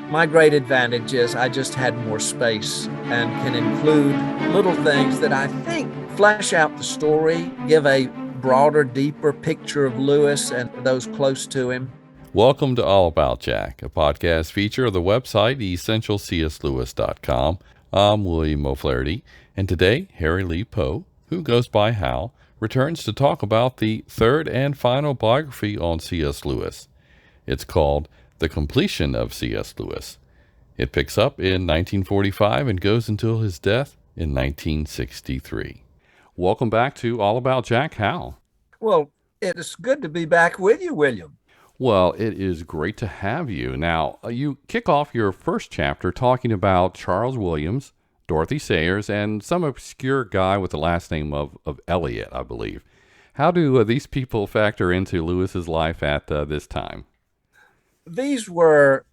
My great advantage is I just had more space and can include little things that I think flesh out the story, give a broader, deeper picture of Lewis and those close to him. Welcome to All About Jack, a podcast feature of the website essentialcslewis.com. I'm William O'Flaherty, and today Harry Lee Poe, who goes by Hal, returns to talk about the third and final biography on C.S. Lewis. It's called The Completion of C.S. Lewis. It picks up in 1945 and goes until his death in 1963. Welcome back to All About Jack, Hal. Well, it is good to be back with you, William. Well, it is great to have you. Now, you kick off your first chapter talking about Charles Williams, Dorothy Sayers, and some obscure guy with the last name of Eliot, I believe. How do these people factor into Lewis's life at this time? These were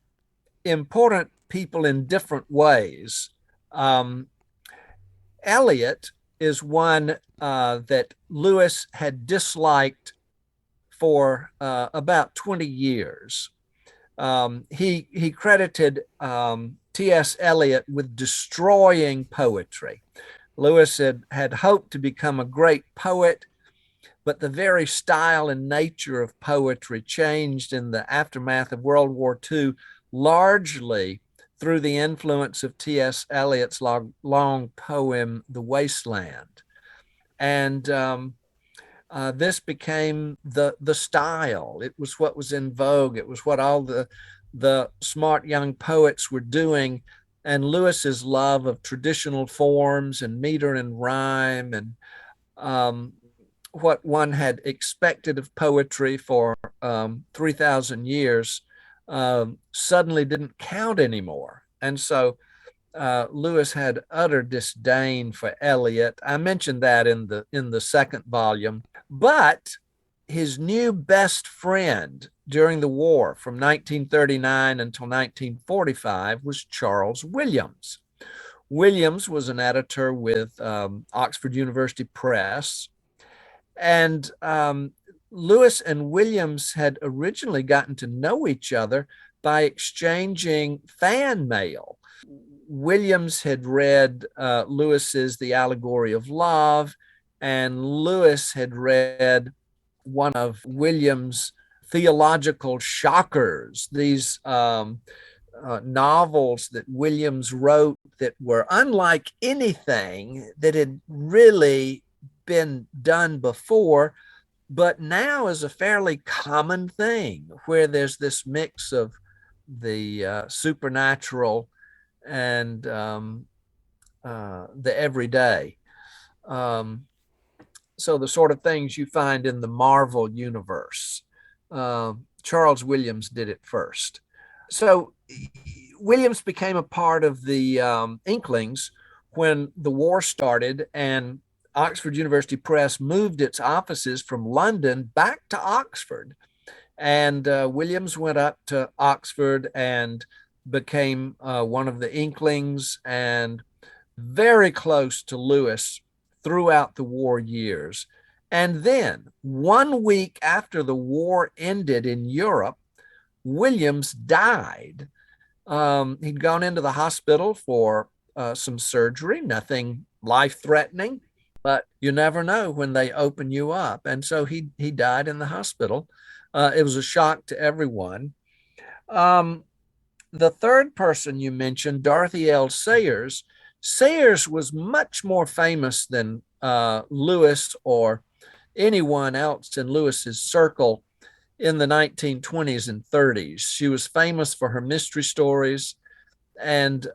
important people in different ways. Eliot is one that Lewis had disliked for about 20 years. He credited T.S. Eliot with destroying poetry. Lewis had hoped to become a great poet, but the very style and nature of poetry changed in the aftermath of World War II, largely through the influence of T.S. Eliot's long poem, The Wasteland. And this became the style. It was what was in vogue. It was what all the smart young poets were doing. And Lewis's love of traditional forms and meter and rhyme and what one had expected of poetry for 3,000 years suddenly didn't count anymore. And so Lewis had utter disdain for Eliot. I mentioned that in the second volume. But his new best friend during the war from 1939 until 1945 was Charles Williams. Williams was an editor with Oxford University Press. And Lewis and Williams had originally gotten to know each other by exchanging fan mail. Williams had read Lewis's The Allegory of Love, and Lewis had read one of Williams' theological shockers, these novels that Williams wrote that were unlike anything that had really been done before, but now is a fairly common thing where there's this mix of the supernatural and the everyday. So the sort of things you find in the Marvel universe. Charles Williams did it first. So Williams became a part of the Inklings when the war started, and Oxford University Press moved its offices from London back to Oxford. And Williams went up to Oxford and became one of the Inklings and very close to Lewis throughout the war years. And then 1 week after the war ended in Europe, Williams died. He'd gone into the hospital for some surgery, nothing life-threatening, but you never know when they open you up. And so he died in the hospital. It was a shock to everyone. The third person you mentioned, Dorothy L. Sayers. Sayers was much more famous than Lewis or anyone else in Lewis's circle in the 1920s and 30s. She was famous for her mystery stories. And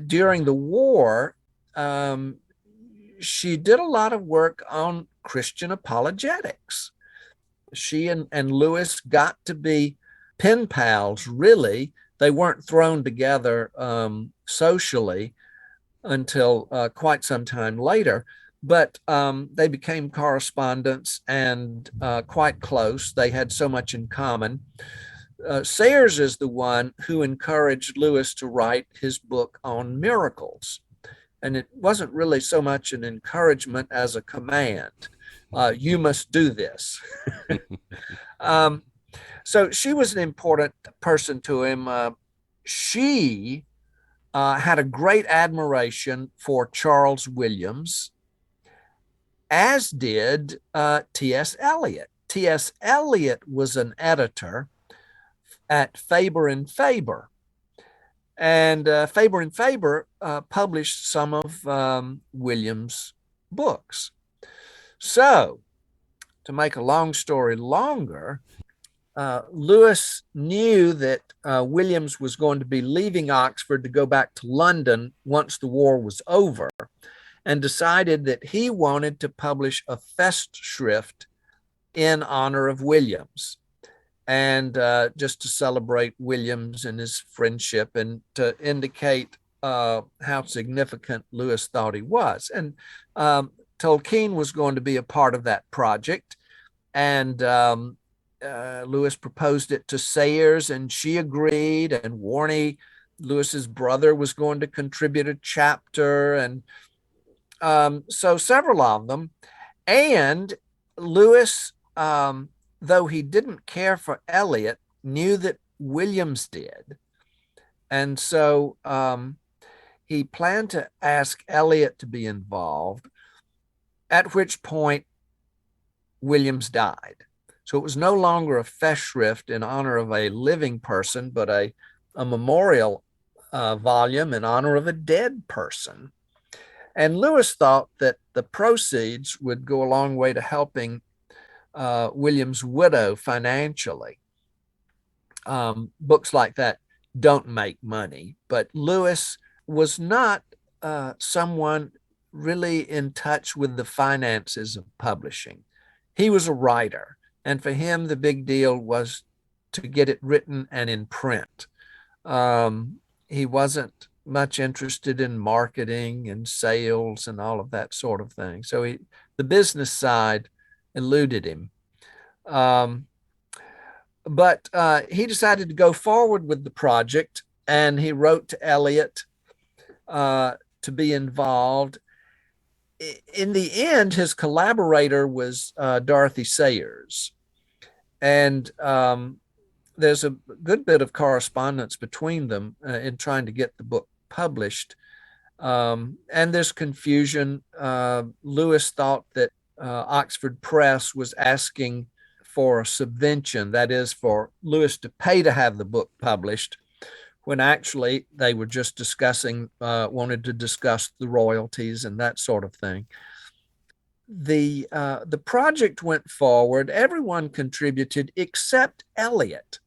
during the war, she did a lot of work on Christian apologetics. She and Lewis got to be pen pals, really. They weren't thrown together socially until quite some time later, but they became correspondents and quite close. They had so much in common. Sayers is the one who encouraged Lewis to write his book on miracles. And it wasn't really so much an encouragement as a command. You must do this. So she was an important person to him. She had a great admiration for Charles Williams, as did T.S. Eliot. T.S. Eliot was an editor at Faber and Faber. And Faber and Faber published some of Williams' books. So, to make a long story longer, Lewis knew that Williams was going to be leaving Oxford to go back to London once the war was over, and decided that he wanted to publish a Festschrift in honor of Williams, and just to celebrate Williams and his friendship and to indicate how significant Lewis thought he was. And Tolkien was going to be a part of that project. And Lewis proposed it to Sayers, and she agreed. And Warney, Lewis's brother, was going to contribute a chapter. And so several of them. And Lewis, though he didn't care for Eliot, knew that Williams did. And so he planned to ask Eliot to be involved, at which point Williams died. So it was no longer a Festschrift in honor of a living person, but a memorial volume in honor of a dead person. And Lewis thought that the proceeds would go a long way to helping Williams' widow financially. Books like that don't make money, but Lewis was not someone really in touch with the finances of publishing. He was a writer, and for him, the big deal was to get it written and in print. He wasn't much interested in marketing and sales and all of that sort of thing. So the business side eluded him. But he decided to go forward with the project, and he wrote to Eliot to be involved. In the end, his collaborator was Dorothy Sayers. And there's a good bit of correspondence between them in trying to get the book published. And there's confusion. Lewis thought that Oxford Press was asking for a subvention, that is, for Lewis to pay to have the book published, when actually they were just wanted to discuss the royalties and that sort of thing. The project went forward. Everyone contributed except Eliot.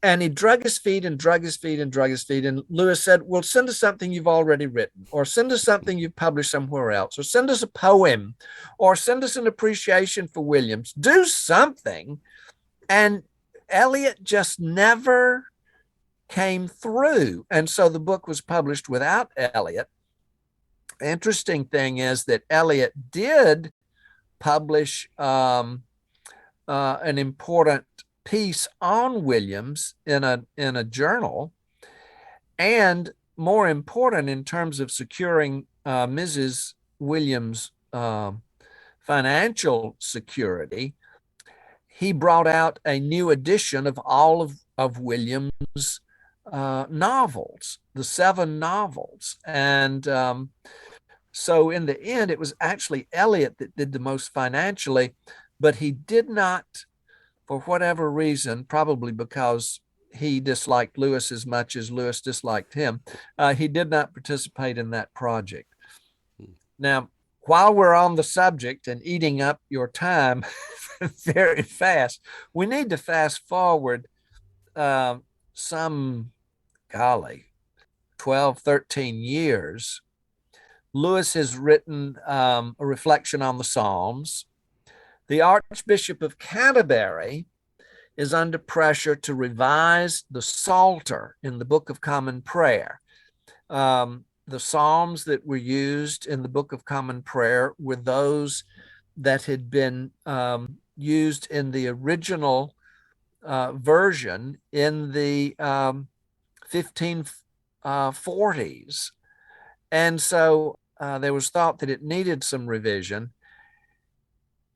And he drug his feet and drug his feet and drug his feet. And Lewis said, well, send us something you've already written, or send us something you've published somewhere else, or send us a poem, or send us an appreciation for Williams. Do something. And Eliot just never came through. And so the book was published without Eliot. The interesting thing is that Eliot did publish an important piece on Williams in a journal, and more important in terms of securing Mrs. Williams' financial security, he brought out a new edition of all of Williams' novels, the 7 novels. And so in the end, it was actually Eliot that did the most financially, but he did not, for whatever reason, probably because he disliked Lewis as much as Lewis disliked him, he did not participate in that project. Now, while we're on the subject and eating up your time very fast, we need to fast forward some, 12, 13 years. Lewis has written a reflection on the Psalms. The Archbishop of Canterbury is under pressure to revise the Psalter in the Book of Common Prayer. The Psalms that were used in the Book of Common Prayer were those that had been used in the original version in the 1540s. And so there was thought that it needed some revision.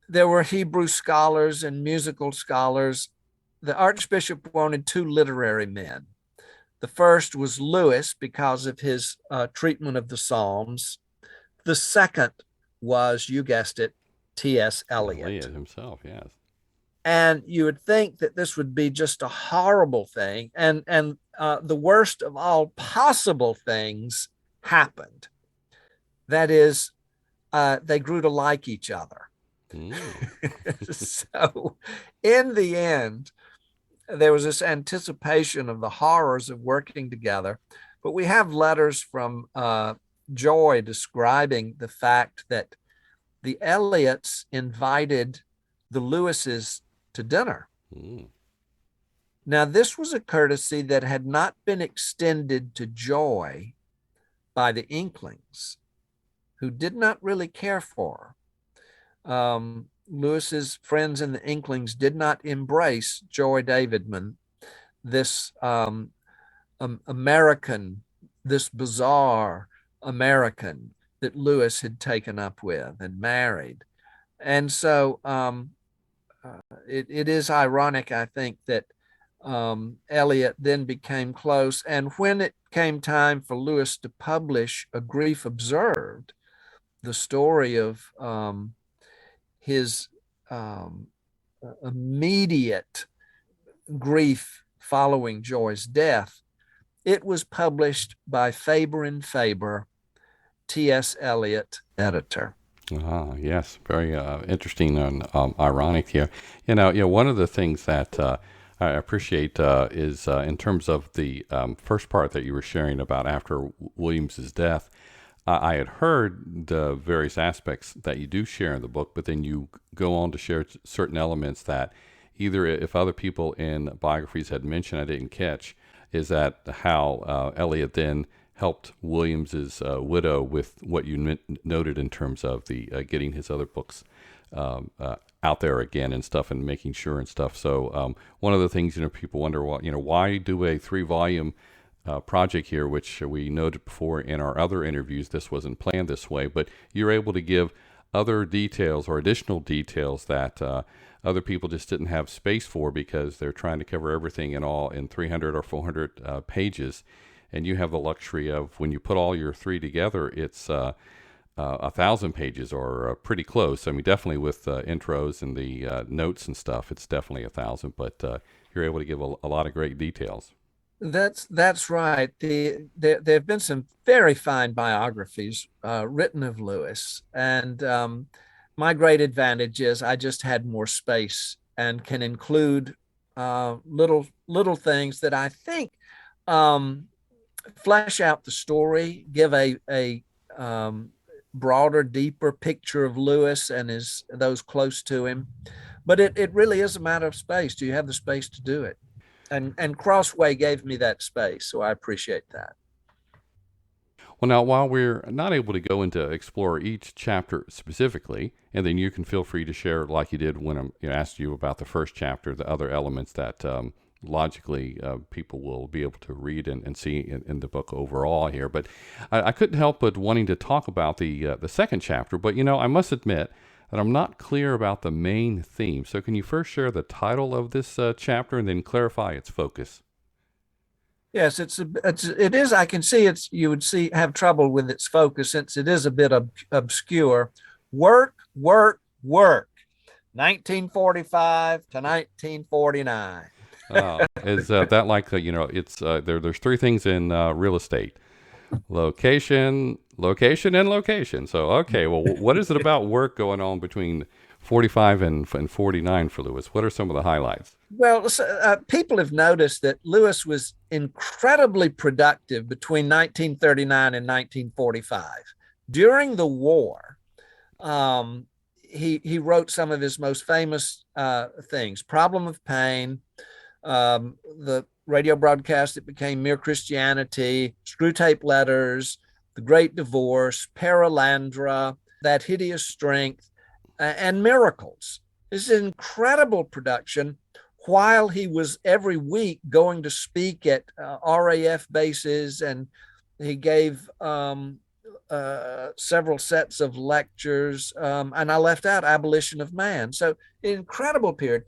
There were Hebrew scholars and musical scholars the Archbishop wanted two literary men. The first was Lewis because of his treatment of the Psalms. The second was, you guessed it, T.S. Eliot Eliot. himself, yes. And you would think that this would be just a horrible thing, and the worst of all possible things happened. That is, they grew to like each other. So, in the end, there was this anticipation of the horrors of working together. But we have letters from Joy describing the fact that the Eliots invited the Lewises to dinner. Now, this was a courtesy that had not been extended to Joy by the Inklings, who did not really care for her. Lewis's friends in the Inklings did not embrace Joy Davidman, this American, this bizarre American that Lewis had taken up with and married. And so it is ironic, I think, that Eliot then became close. And when it came time for Lewis to publish A Grief Observed, the story of his immediate grief following Joy's death, it was published by Faber and Faber, T.S. Eliot, editor. Yes, very interesting and ironic here. One of the things that I appreciate is in terms of the first part that you were sharing about after Williams's death. I had heard the various aspects that you do share in the book, but then you go on to share certain elements that either if other people in biographies had mentioned I didn't catch, is that how Eliot then helped Williams's widow with what you noted in terms of the getting his other books out there again and stuff and making sure and stuff. So one of the things, people wonder, well, why do a 3-volume project here, which we noted before in our other interviews, this wasn't planned this way, but you're able to give other details or additional details that other people just didn't have space for because they're trying to cover everything in 300 or 400 pages. And you have the luxury of, when you put all your 3 together, it's 1,000 pages or pretty close. I mean, definitely with intros and the notes and stuff, it's definitely 1,000, but you're able to give a lot of great details. That's right. There have been some very fine biographies written of Lewis, and my great advantage is I just had more space and can include little things that I think flesh out the story, give a broader, deeper picture of Lewis and those close to him. But it really is a matter of space. Do you have the space to do it? And Crossway gave me that space, so I appreciate that. Well, now, while we're not able to go into explore each chapter specifically, and then you can feel free to share, like you did when I asked you about the first chapter, the other elements that logically people will be able to read and see in the book overall here. But I couldn't help but wanting to talk about the second chapter. But, I must admit that I'm not clear about the main theme. So can you first share the title of this chapter and then clarify its focus? Yes, it is. I can see you would have trouble with its focus since it is a bit obscure. Work, work, work. 1945 to 1949. Is that like it's there's 3 things in real estate: location, location, and location. So okay, well, what is it about work going on between 45 and 49 for Lewis? What are some of the highlights? Well, people have noticed that Lewis was incredibly productive between 1939 and 1945. During the war, he wrote some of his most famous things: Problem of Pain, the radio broadcast that became Mere Christianity, Screwtape Letters, The Great Divorce, Paralandra, That Hideous Strength, and Miracles. This is an incredible production while he was every week going to speak at RAF bases, and he gave several sets of lectures, and I left out Abolition of Man. So incredible period.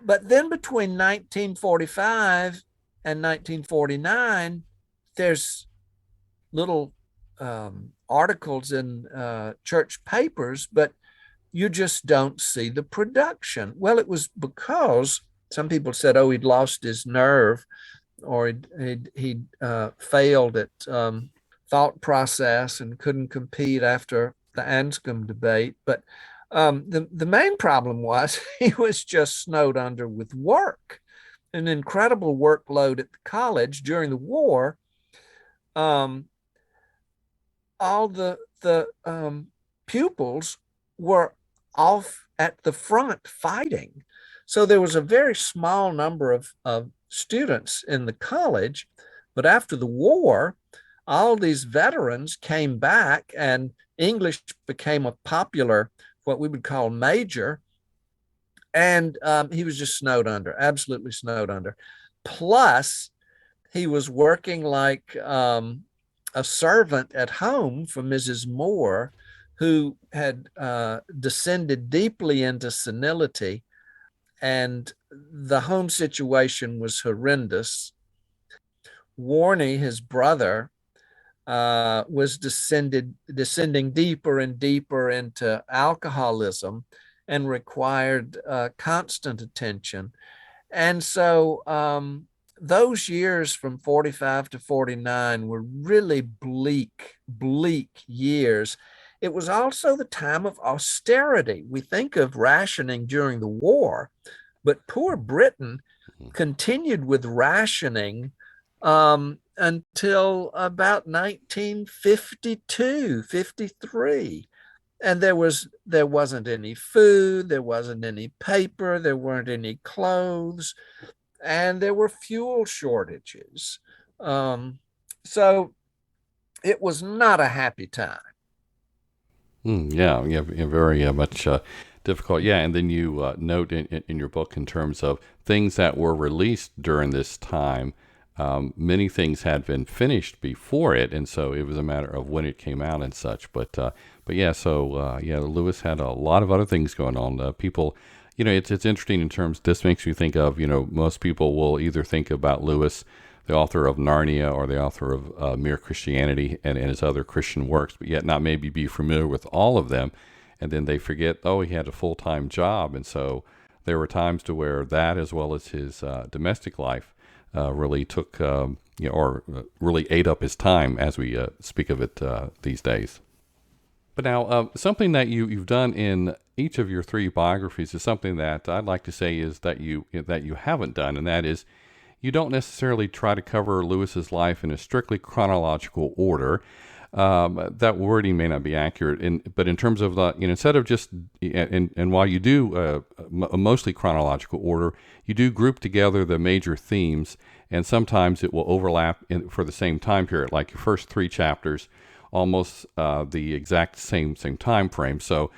But then between 1945 and 1949, there's little articles in church papers, but you just don't see the production. Well, it was because some people said, oh, he'd lost his nerve, or he'd failed at thought process and couldn't compete after the Anscombe debate. But the main problem was he was just snowed under with work, an incredible workload at the college during the war. Um, all the pupils were off at the front fighting. So there was a very small number of students in the college. But after the war, all these veterans came back and English became a popular, what we would call major. And he was just snowed under, absolutely snowed under. Plus, he was working like a servant at home for Mrs. Moore, who had descended deeply into senility, and the home situation was horrendous. Warney, his brother, was descending deeper and deeper into alcoholism and required constant attention. And so those years from 45 to 49 were really bleak years. It was also the time of austerity. We think of rationing during the war, but poor Britain continued with rationing until about 1952, 53. And there wasn't any food, there wasn't any paper, there weren't any clothes, and there were fuel shortages. So it was not a happy time. Yeah, very much difficult. Yeah, and then you note in your book in terms of things that were released during this time. Many things had been finished before it, and so it was a matter of when it came out and such. But yeah, so yeah, Lewis had a lot of other things going on. People, it's interesting in terms. This makes me think of, most people will either think about Lewis, the author of Narnia, or the author of Mere Christianity and his other Christian works, but yet not maybe be familiar with all of them. And then they forget, oh, he had a full-time job. And so there were times to where that, as well as his domestic life, really took, or really ate up his time as we speak of it these days. But now, something that you've done in each of your three biographies is something that I'd like to say is that you haven't done, and that is you don't necessarily try to cover Lewis's life in a strictly chronological order. That wording may not be accurate, but in terms of instead of just and while you do a mostly chronological order, you do group together the major themes, and sometimes it will overlap for the same time period, like your first three chapters, almost the exact same time frame. So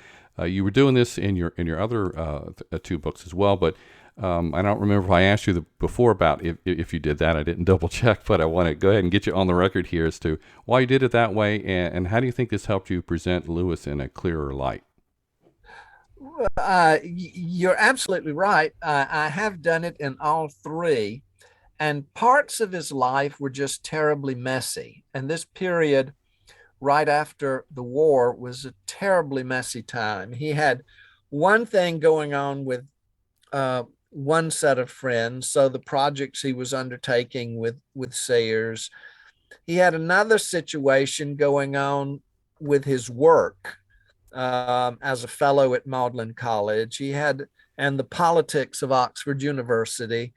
you were doing this in your other two books as well, but I don't remember if I asked you before about if you did that. I didn't double check, but I want to go ahead and get you on the record here as to why you did it that way, and how do you think this helped you present Lewis in a clearer light? You're absolutely right. I have done it in all three, and parts of his life were just terribly messy. And this period right after the war was a terribly messy time. He had one thing going on with one set of friends, so the projects he was undertaking with Sayers. He had another situation going on with his work as a fellow at Magdalen College. And the politics of Oxford University.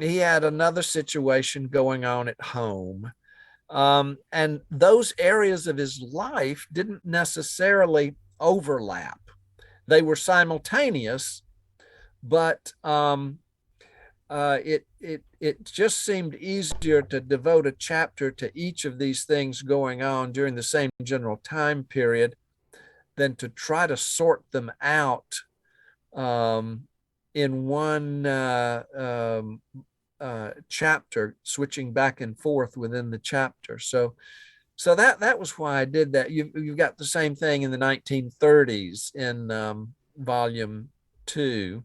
He had another situation going on at home. And those areas of his life didn't necessarily overlap. They were simultaneous, but it just seemed easier to devote a chapter to each of these things going on during the same general time period than to try to sort them out in one chapter, switching back and forth within the chapter. So that was why I did that. You've got the same thing in the 1930s in volume 2.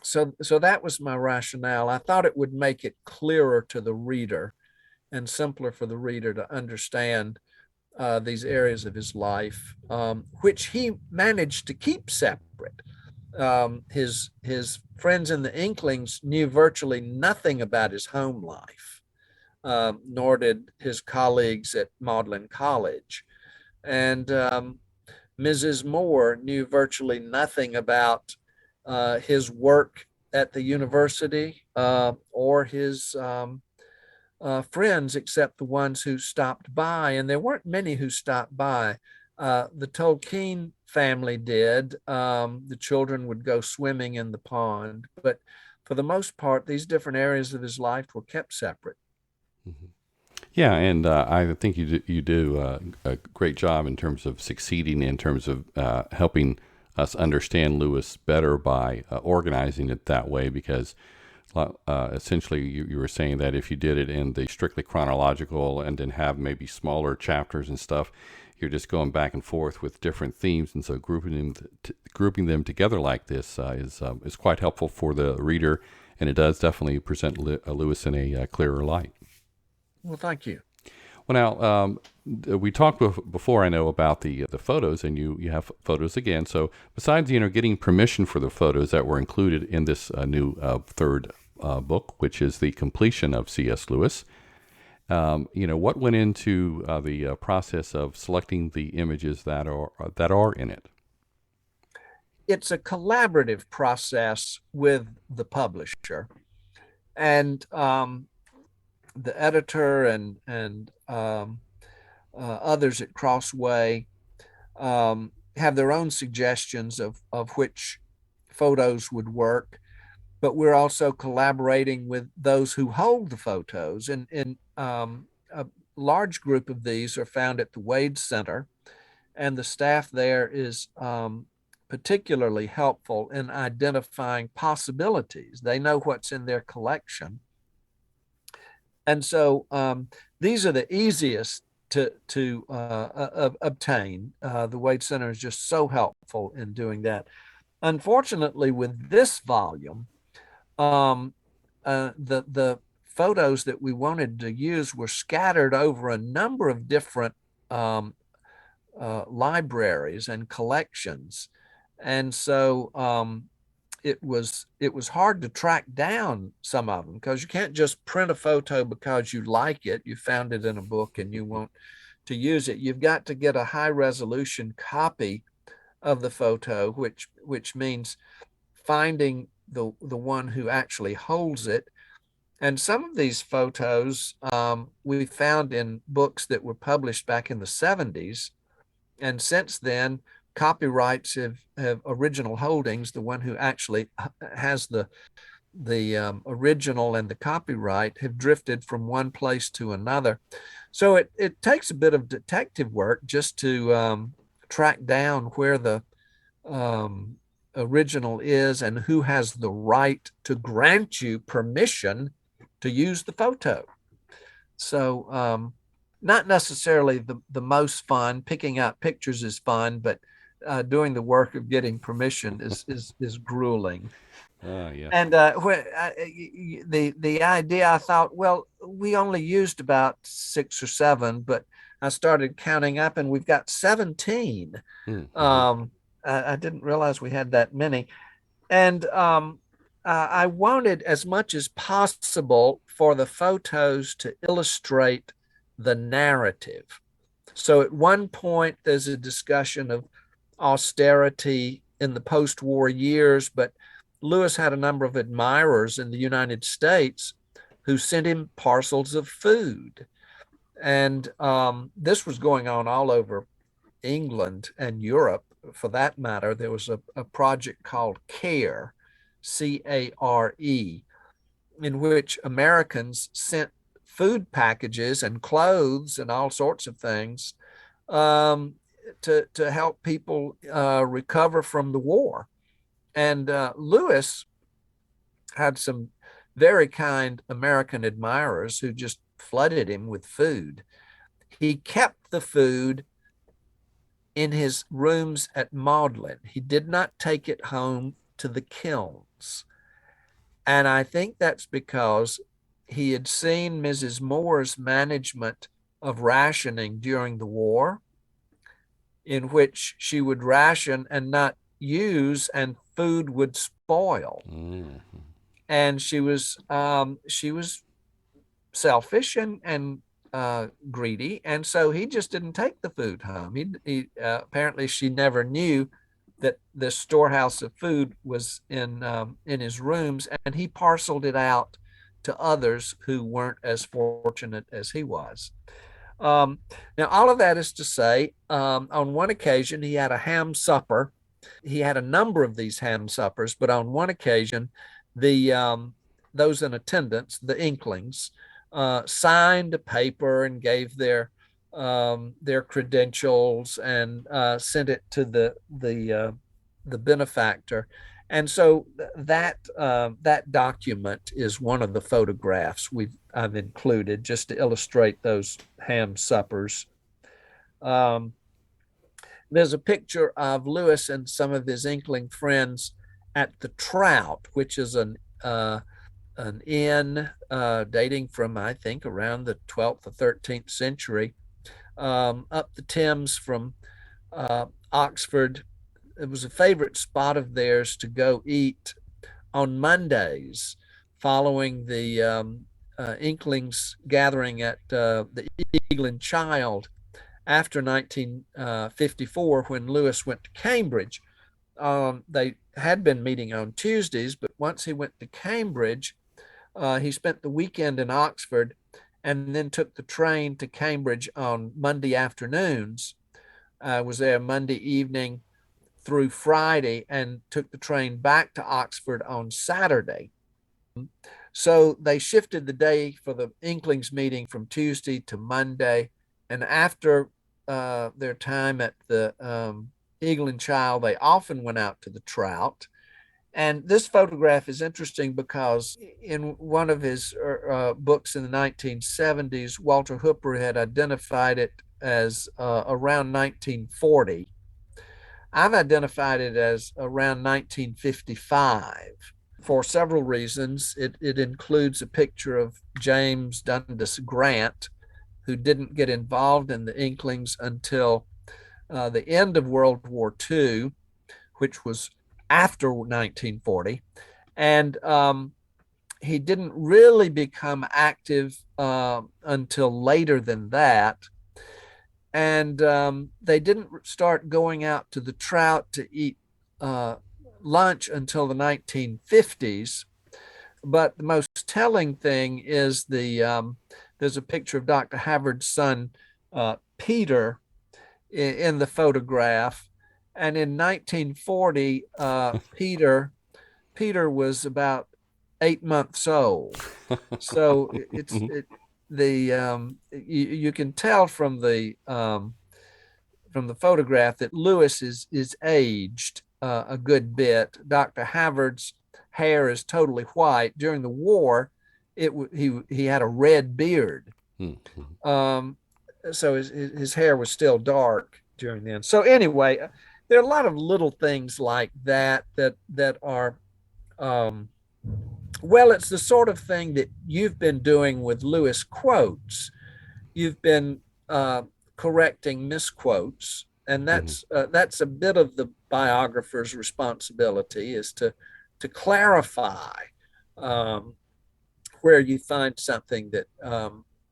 So that was my rationale. I thought it would make it clearer to the reader and simpler for the reader to understand these areas of his life, which he managed to keep separate. His friends in the Inklings knew virtually nothing about his home life, nor did his colleagues at Magdalen College. And Mrs. Moore knew virtually nothing about his work at the university or his friends, except the ones who stopped by. And there weren't many who stopped by. The Tolkien family did. The children would go swimming in the pond. But for the most part, these different areas of his life were kept separate. Mm-hmm. Yeah, and I think you do a great job in terms of succeeding in terms of helping us understand Lewis better by organizing it that way, because essentially you were saying that if you did it in the strictly chronological and then have maybe smaller chapters and stuff, you're just going back and forth with different themes, and so grouping them together like this is quite helpful for the reader, and it does definitely present Lewis in a clearer light. Well, thank you. Well, now we talked before, I know, about the photos, and you have photos again. So besides getting permission for the photos that were included in this new third book, which is the completion of C.S. Lewis, what went into the process of selecting the images that are in it? It's a collaborative process with the publisher, and the editor and others at Crossway have their own suggestions of which photos would work, but we're also collaborating with those who hold the photos. And a large group of these are found at the Wade Center, and the staff there is particularly helpful in identifying possibilities. They know what's in their collection. And so these are the easiest to obtain. The Wade Center is just so helpful in doing that. Unfortunately, with this volume, the photos that we wanted to use were scattered over a number of different libraries and collections, and so it was hard to track down some of them, because you can't just print a photo because you like it. You found it in a book and you want to use it. You've got to get a high resolution copy of the photo, which means finding the one who actually holds it. And some of these photos we found in books that were published back in the 70s. And since then, copyrights have original holdings. The one who actually has the original and the copyright have drifted from one place to another. So it takes a bit of detective work just to track down where the original is and who has the right to grant you permission to use the photo. So not necessarily the most fun. Picking out pictures is fun, but doing the work of getting permission is grueling. Yeah. And the idea, I thought, well, we only used about 6 or 7, but I started counting up, and we've got 17. Mm-hmm. I didn't realize we had that many. And I wanted, as much as possible, for the photos to illustrate the narrative. So at one point, there's a discussion of austerity in the post-war years, but Lewis had a number of admirers in the United States who sent him parcels of food. And this was going on all over England and Europe, for that matter. There was a project called CARE, CARE, in which Americans sent food packages and clothes and all sorts of things to help people recover from the war. And Lewis had some very kind American admirers who just flooded him with food. He kept the food in his rooms at Magdalen. He did not take it home to the kilns. And I think that's because he had seen Mrs. Moore's management of rationing during the war, in which she would ration and not use, and food would spoil. Mm-hmm. And she was selfish and greedy, and so he just didn't take the food home. Apparently she never knew that the storehouse of food was in his rooms, and he parceled it out to others who weren't as fortunate as he was. Um, Now, all of that is to say, on one occasion, he had a ham supper. He had a number of these ham suppers, but on one occasion, the those in attendance, the Inklings, signed a paper and gave their credentials and sent it to the benefactor. And so that document is one of the photographs I've included just to illustrate those ham suppers. Um, there's a picture of Lewis and some of his Inkling friends at the Trout, which is an inn dating from, I think, around the 12th or 13th century, up the Thames from Oxford. It was a favorite spot of theirs to go eat on Mondays following the Inklings gathering at the Eagle and Child after 1954, when Lewis went to Cambridge. They had been meeting on Tuesdays, but once he went to Cambridge, he spent the weekend in Oxford and then took the train to Cambridge on Monday afternoons. Was there Monday evening through Friday and took the train back to Oxford on Saturday. So they shifted the day for the Inklings meeting from Tuesday to Monday. And after their time at the Eagle and Child, they often went out to the Trout. And this photograph is interesting because in one of his books in the 1970s, Walter Hooper had identified it as around 1940. I've identified it as around 1955 for several reasons. It includes a picture of James Dundas Grant, who didn't get involved in the Inklings until the end of World War II, which was after 1940. And he didn't really become active until later than that. And they didn't start going out to the Trout to eat lunch until the 1950s. But the most telling thing is there's a picture of Dr. Havard's son, Peter, in the photograph. And in 1940, Peter was about 8 months old. So you can tell from the photograph that Lewis is aged a good bit. Dr. Havard's hair is totally white. During the war, he had a red beard. So his hair was still dark during then. So anyway, there are a lot of little things like that are well, it's the sort of thing that you've been doing with Lewis quotes. You've been correcting misquotes, and that's a bit of the biographer's responsibility, is to clarify where you find something that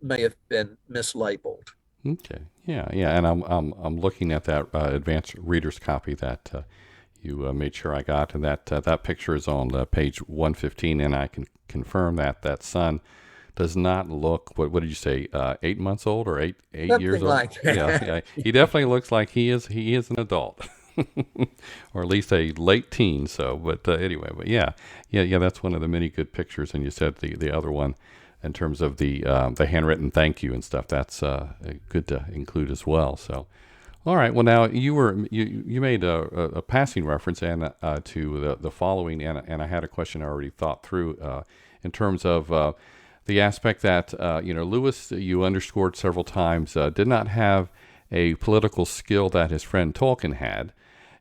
may have been mislabeled. Okay. Yeah. And I'm looking at that advanced reader's copy that you made sure I got, and that picture is on page 115, and I can confirm that son does not look, what did you say, 8 months old or eight Something years old? like that. Yeah. He definitely looks like he is an adult, or at least a late teen. So, but anyway, but yeah, that's one of the many good pictures. And you said the other one, in terms of the handwritten thank you and stuff, that's good to include as well. So. All right. Well, now you made a passing reference and to the following, and I had a question I already thought through in terms of the aspect that Lewis, you underscored several times, did not have a political skill that his friend Tolkien had,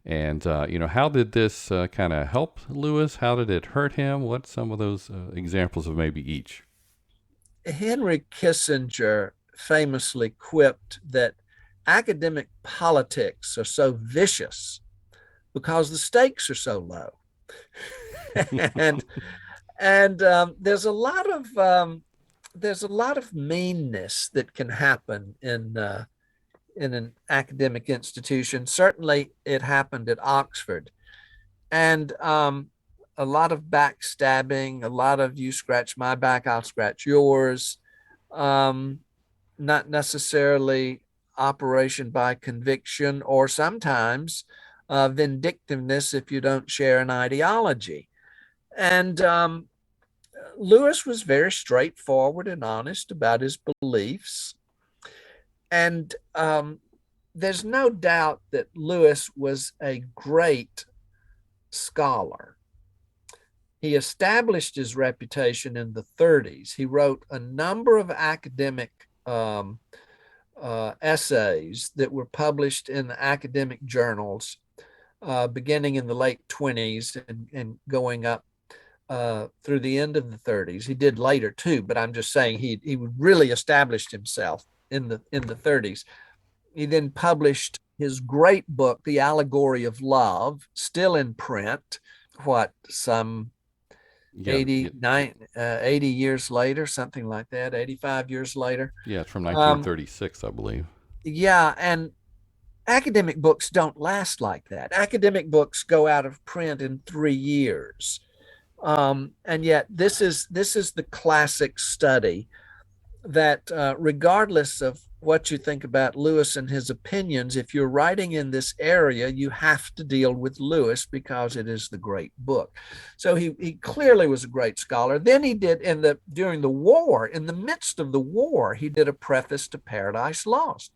And, how did this kind of help Lewis? How did it hurt him? What's some of those examples of maybe each? Henry Kissinger famously quipped that academic politics are so vicious because the stakes are so low. and there's a lot of meanness that can happen in an academic institution. Certainly, it happened at Oxford, and a lot of backstabbing, a lot of you scratch my back, I'll scratch yours. Um, Not necessarily operation by conviction, or sometimes vindictiveness if you don't share an ideology. And Lewis was very straightforward and honest about his beliefs. And there's no doubt that Lewis was a great scholar. He established his reputation in the 30s. He wrote a number of academic essays that were published in academic journals beginning in the late 20s and going up through the end of the 30s. He did later too, but I'm just saying he really established himself in the 30s. He then published his great book, The Allegory of Love, still in print. What, some Yeah, yeah, 80 years later, something like that, 85 years later. yeah. It's from Um, 1936, I believe. yeah, and academic books don't last like that. Academic books go out of print in 3 years. And yet this is the classic study that regardless of what you think about Lewis and his opinions, if you're writing in this area, you have to deal with Lewis because it is the great book. So he clearly was a great scholar. Then he did during the war, in the midst of the war, he did a preface to Paradise Lost.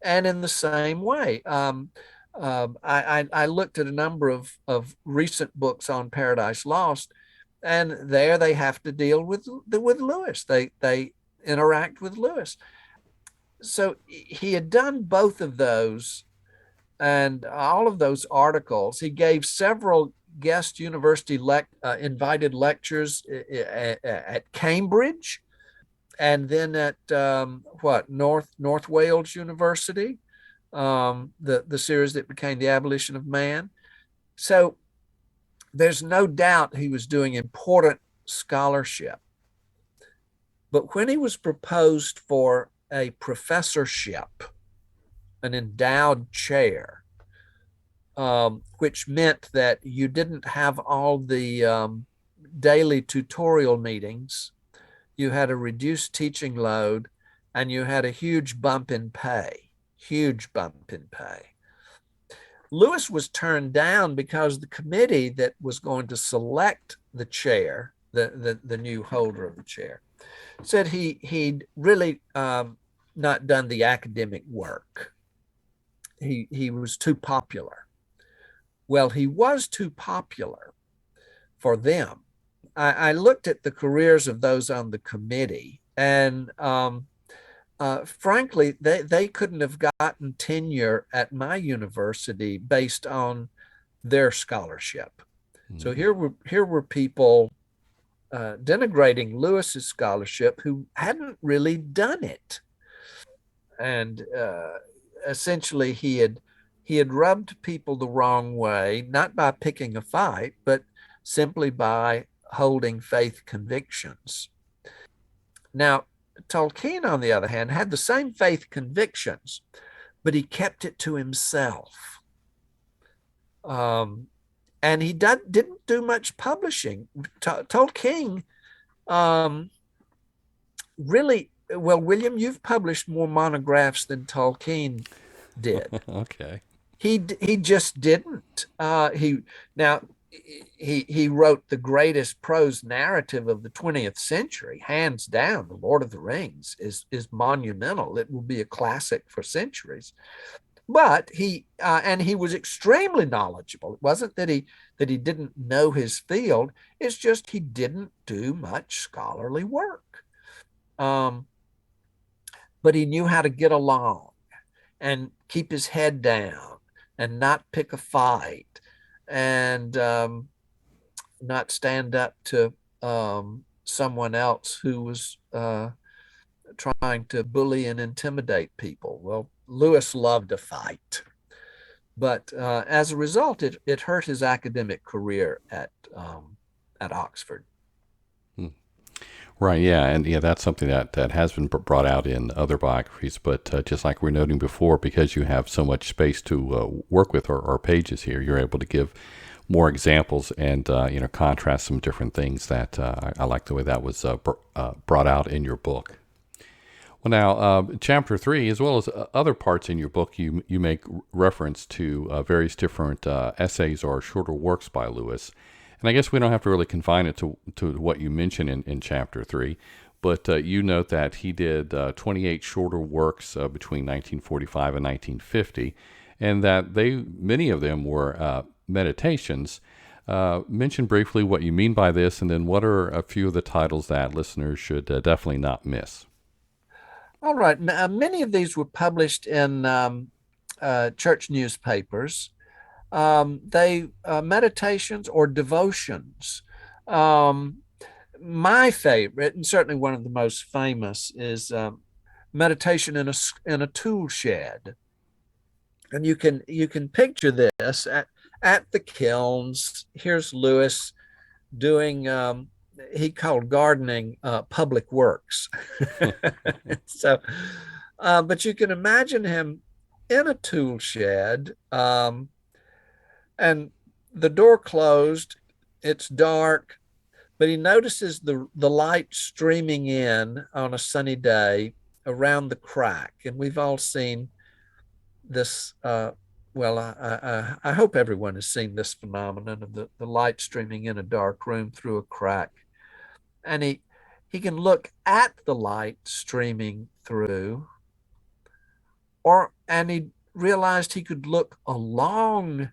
And in the same way, I looked at a number of recent books on Paradise Lost, and there they have to deal with Lewis. They interact with Lewis. So he had done both of those, and all of those articles. He gave several guest university invited lectures at Cambridge, and then at North Wales University, the series that became The Abolition of Man. So there's no doubt he was doing important scholarship. But when he was proposed for a professorship, an endowed chair, which meant that you didn't have all the daily tutorial meetings, you had a reduced teaching load, and you had a huge bump in pay, huge bump in pay. Lewis was turned down because the committee that was going to select the chair, the new holder of the chair, said he'd really not done the academic work. He was too popular. Well, he was too popular for them. I looked at the careers of those on the committee, and frankly, they couldn't have gotten tenure at my university based on their scholarship. So Mm. here were people denigrating Lewis's scholarship who hadn't really done it, and essentially he had rubbed people the wrong way, not by picking a fight, but simply by holding faith convictions. Now, Tolkien, on the other hand, had the same faith convictions, but he kept it to himself. And he didn't do much publishing. Tolkien really, well, William, you've published more monographs than Tolkien did. Okay. He just didn't. He wrote the greatest prose narrative of the 20th century, hands down. The Lord of the Rings is monumental. It will be a classic for centuries. But he was extremely knowledgeable. It wasn't that he didn't know his field. It's just he didn't do much scholarly work. Um, but he knew how to get along and keep his head down and not pick a fight and not stand up to someone else who was trying to bully and intimidate people. Well, Lewis loved a fight, but as a result, it hurt his academic career at Oxford. Right, yeah, and yeah, that's something that has been brought out in other biographies. But just like we were noting before, because you have so much space to work with or pages here, you're able to give more examples and contrast some different things that I like the way that was brought out in your book. Well, now, chapter 3, as well as other parts in your book, you make reference to various different essays or shorter works by Lewis. And I guess we don't have to really confine it to what you mention in chapter 3, but you note that he did 28 shorter works between 1945 and 1950, and that many of them were meditations. Mention briefly what you mean by this, and then what are a few of the titles that listeners should definitely not miss. All right. Many of these were published in church newspapers. They meditations or devotions. My favorite, and certainly one of the most famous, is meditation in a tool shed. And you can picture this at the kilns. Here's Lewis doing he called gardening public works. So, but you can imagine him in a tool shed, and the door closed. It's dark, but he notices the light streaming in on a sunny day around the crack. And we've all seen this. Well, I hope everyone has seen this phenomenon of the light streaming in a dark room through a crack. And he can look at the light streaming through, and he realized he could look along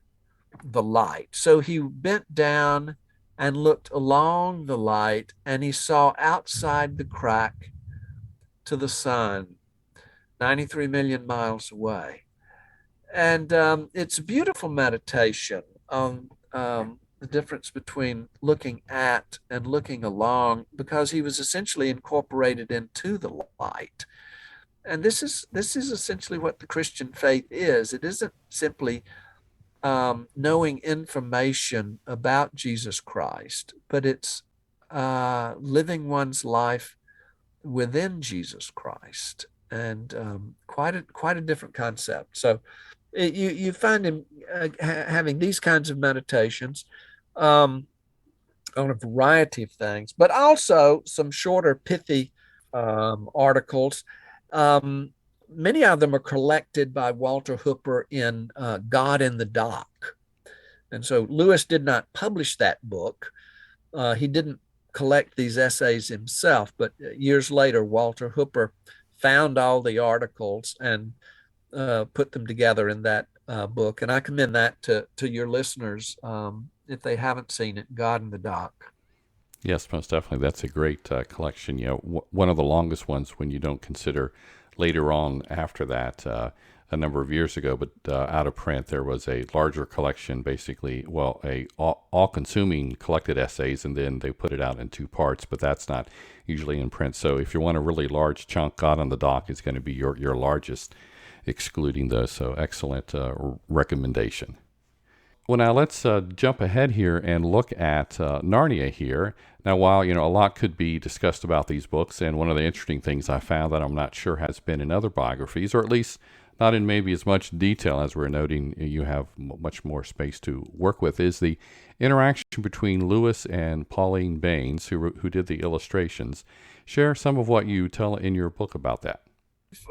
the light. So he bent down and looked along the light, and he saw outside the crack to the sun, 93 million miles away. And it's a beautiful meditation on the difference between looking at and looking along, because he was essentially incorporated into the light. And this is essentially what the Christian faith is. It isn't simply knowing information about Jesus Christ, but it's living one's life within Jesus Christ, and quite a different concept. So you find him having these kinds of meditations on a variety of things, but also some shorter, pithy articles. Many of them are collected by Walter Hooper in God in the Dock. And so Lewis did not publish that book. He didn't collect these essays himself, but years later, Walter Hooper found all the articles and put them together in that book. And I commend that to your listeners if they haven't seen it, God in the Dock. Yes, most definitely. That's a great collection. One of the longest ones when you don't consider later on after that, a number of years ago, but out of print, there was a larger collection, basically, well, a all-consuming collected essays, and then they put it out in 2 parts, but that's not usually in print. So if you want a really large chunk, God on the Dock is going to be your largest, excluding those. So excellent recommendation. Well, now let's jump ahead here and look at Narnia here. Now, while, a lot could be discussed about these books, and one of the interesting things I found that I'm not sure has been in other biographies, or at least not in maybe as much detail as we're noting you have much more space to work with, is the interaction between Lewis and Pauline Baynes, who did the illustrations. Share some of what you tell in your book about that.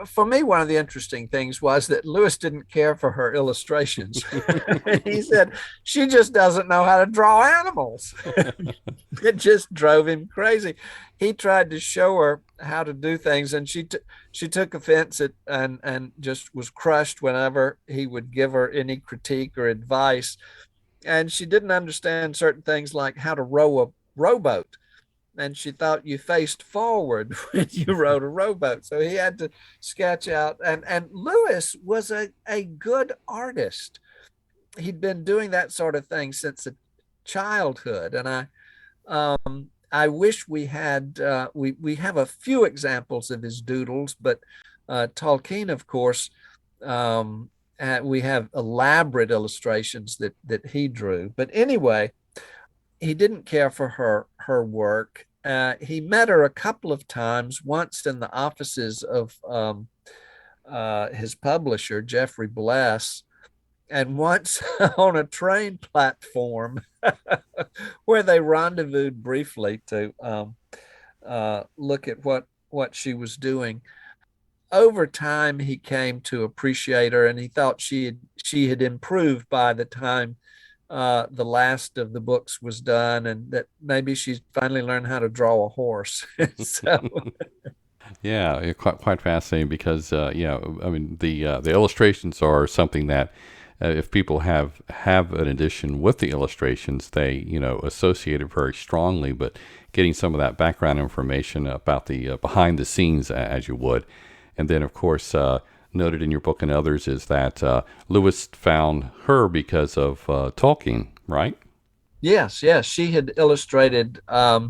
For me, one of the interesting things was that Lewis didn't care for her illustrations. He said, she just doesn't know how to draw animals. It just drove him crazy. He tried to show her how to do things, and she took offense at and just was crushed whenever he would give her any critique or advice. And she didn't understand certain things like how to row a rowboat. And she thought you faced forward when you rowed a rowboat. So he had to sketch out. And Lewis was a good artist. he'd been doing that sort of thing since childhood. And I wish we had, we have a few examples of his doodles, but Tolkien, of course, we have elaborate illustrations that he drew. But anyway, he didn't care for her work. He met her a couple of times, once in the offices of his publisher, Jeffrey Bless, and once on a train platform where they rendezvoused briefly to look at what she was doing. Over time, he came to appreciate her, and he thought she had improved by the time the last of the books was done, and that maybe she finally learned how to draw a horse. So, Yeah, quite fascinating because I mean the illustrations are something that if people have an edition with the illustrations, they associate it very strongly. But getting some of that background information about the behind the scenes, as you would, and then of course noted in your book and others is that Lewis found her because of Tolkien, right? yes, she had illustrated uh,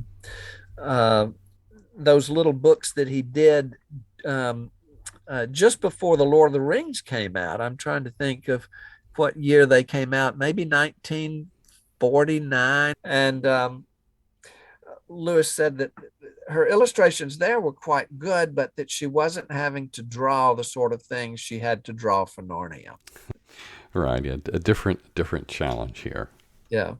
those little books that he did um, just before the Lord of the Rings came out. I'm trying to think of what year they came out, maybe 1949. And Lewis said that her illustrations there were quite good, but that she wasn't having to draw the sort of things she had to draw for Narnia. Right, yeah, a different challenge here. Yeah.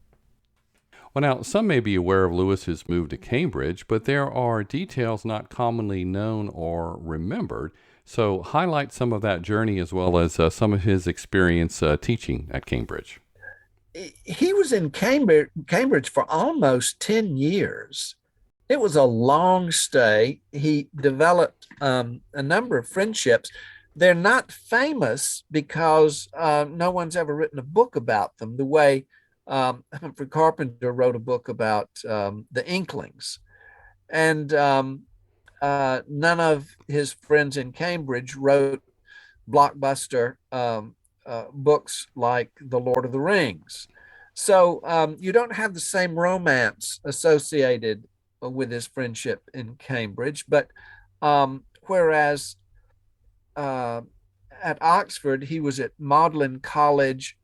Well, now, some may be aware of Lewis's move to Cambridge, but there are details not commonly known or remembered. So, highlight some of that journey as well as some of his experience teaching at Cambridge. He was in Cambridge for almost 10 years. It was a long stay. He developed a number of friendships. They're not famous because no one's ever written a book about them, the way Humphrey Carpenter wrote a book about the Inklings. And none of his friends in Cambridge wrote blockbuster books like The Lord of the Rings. So you don't have the same romance associated with his friendship in Cambridge. But whereas uh, at Oxford, he was at Magdalen College,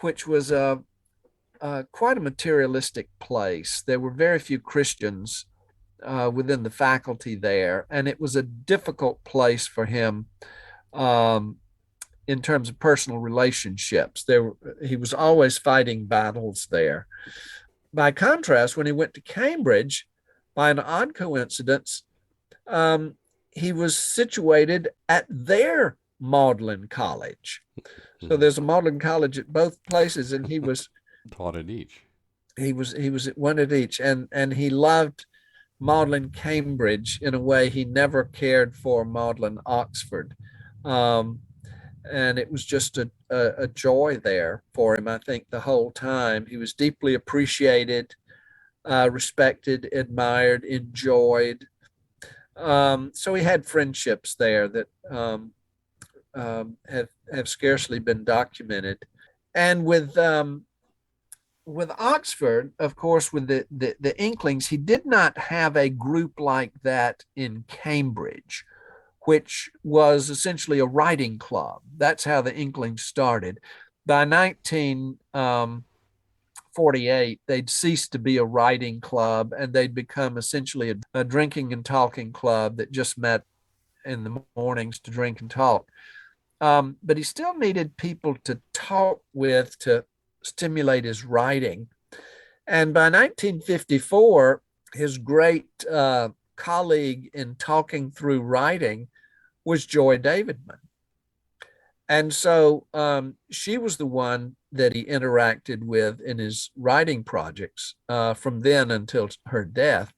which was quite a materialistic place. There were very few Christians within the faculty there, and it was a difficult place for him um, in terms of personal relationships. He was always fighting battles there. By contrast, when he went to Cambridge, by an odd coincidence, um, he was situated at their Magdalen College. So there's a Magdalen College at both places, and he was Taught at each. he was at one at each, and he loved Magdalen Cambridge in a way he never cared for Magdalen Oxford. Um, and it was just a joy there for him. I think the whole time he was deeply appreciated, respected, admired, enjoyed. So he had friendships there that have scarcely been documented. And with Oxford, of course, with the Inklings, he did not have a group like that in Cambridge, which was essentially a writing club. That's how the Inklings started. By 1948, they'd ceased to be a writing club, and they'd become essentially a drinking and talking club that just met in the mornings to drink and talk. But he still needed people to talk with to stimulate his writing. And by 1954, his great colleague in talking through writing was Joy Davidman. And so she was the one that he interacted with in his writing projects from then until her death.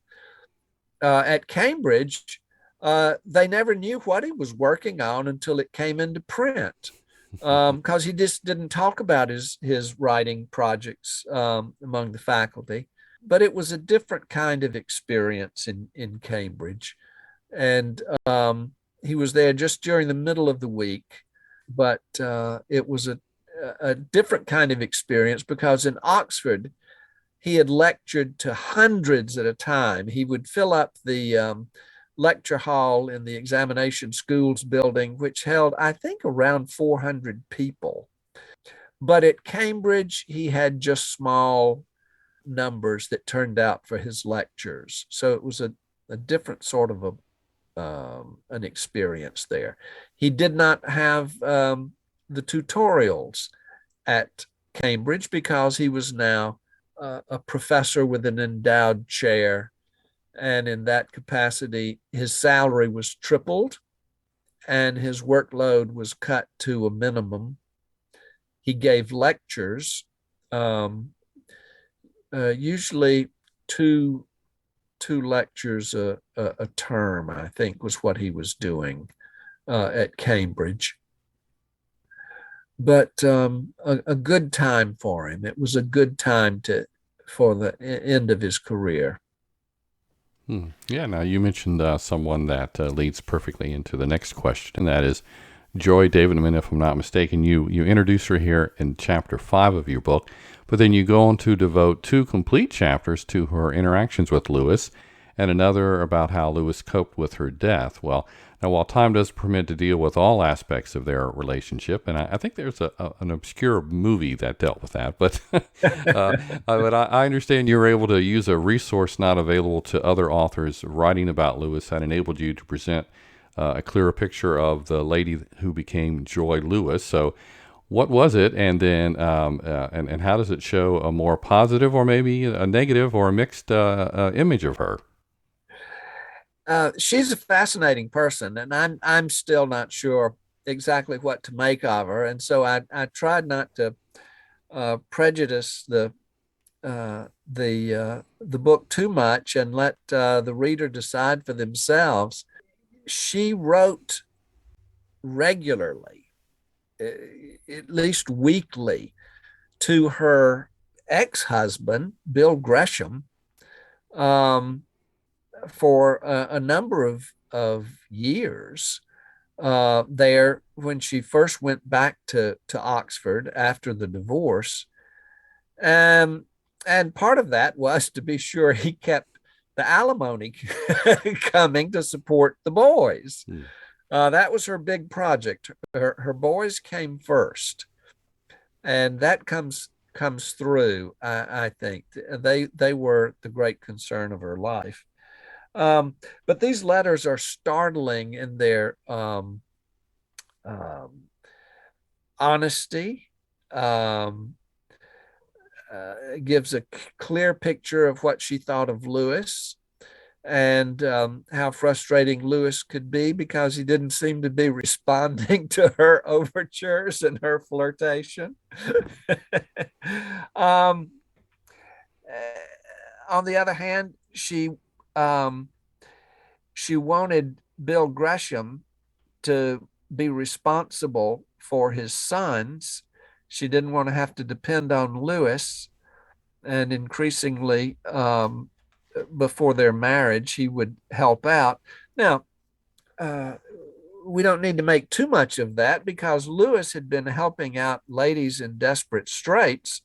At Cambridge, they never knew what he was working on until it came into print, because he just didn't talk about his writing projects among the faculty. But it was a different kind of experience in Cambridge. And he was there just during the middle of the week, but it was a different kind of experience, because in Oxford, he had lectured to hundreds at a time. He would fill up the lecture hall in the examination schools building, which held, I think, around 400 people. But at Cambridge, he had just small numbers that turned out for his lectures. So it was a different sort of an experience there. He did not have the tutorials at Cambridge because he was now a professor with an endowed chair. And in that capacity, his salary was tripled and his workload was cut to a minimum. He gave lectures, usually two lectures a term, I think, was what he was doing at Cambridge. But a good time for him. It was a good time for the end of his career. Yeah, now you mentioned someone that leads perfectly into the next question, and that is Joy Davidman. If I'm not mistaken, you introduce her here in chapter 5 of your book, but then you go on to devote 2 complete chapters to her interactions with Lewis, and another about how Lewis coped with her death. Well, now while time does permit to deal with all aspects of their relationship, and I think there's an obscure movie that dealt with that, but but I understand you were able to use a resource not available to other authors writing about Lewis that enabled you to present a clearer picture of the lady who became Joy Lewis. So what was it, and then and how does it show a more positive or maybe a negative or a mixed image of her? She's a fascinating person, and I'm still not sure exactly what to make of her, and so I tried not to prejudice the book too much and let the reader decide for themselves. She wrote regularly, at least weekly, to her ex-husband, Bill Gresham, for a number of years there when she first went back to Oxford after the divorce. And part of that was to be sure he kept the alimony coming to support the boys. That was her big project. Her boys came first, and that comes through. I think they were the great concern of her life. But these letters are startling in their honesty. Gives a clear picture of what she thought of Lewis, and how frustrating Lewis could be because he didn't seem to be responding to her overtures and her flirtation. um, on the other hand, she wanted Bill Gresham to be responsible for his sons. She didn't want to have to depend on Lewis, and increasingly, before their marriage, he would help out. Now, we don't need to make too much of that because Lewis had been helping out ladies in desperate straits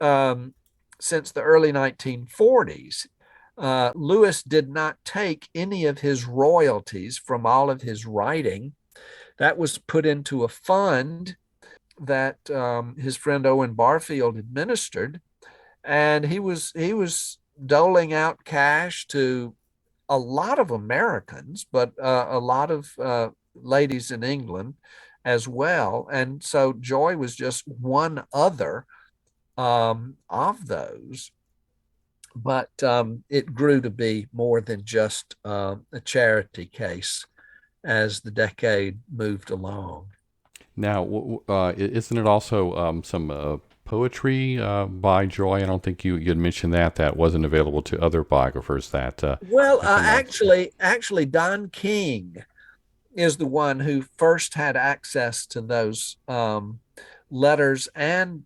since the early 1940s. Lewis did not take any of his royalties from all of his writing. That was put into a fund that his friend Owen Barfield administered, and he was doling out cash to a lot of Americans, but a lot of ladies in England as well. And so Joy was just one other of those. But it grew to be more than just a charity case as the decade moved along. Now, isn't it also some poetry by Joy? I don't think you had mentioned that wasn't available to other biographers. Well, actually, Don King is the one who first had access to those letters and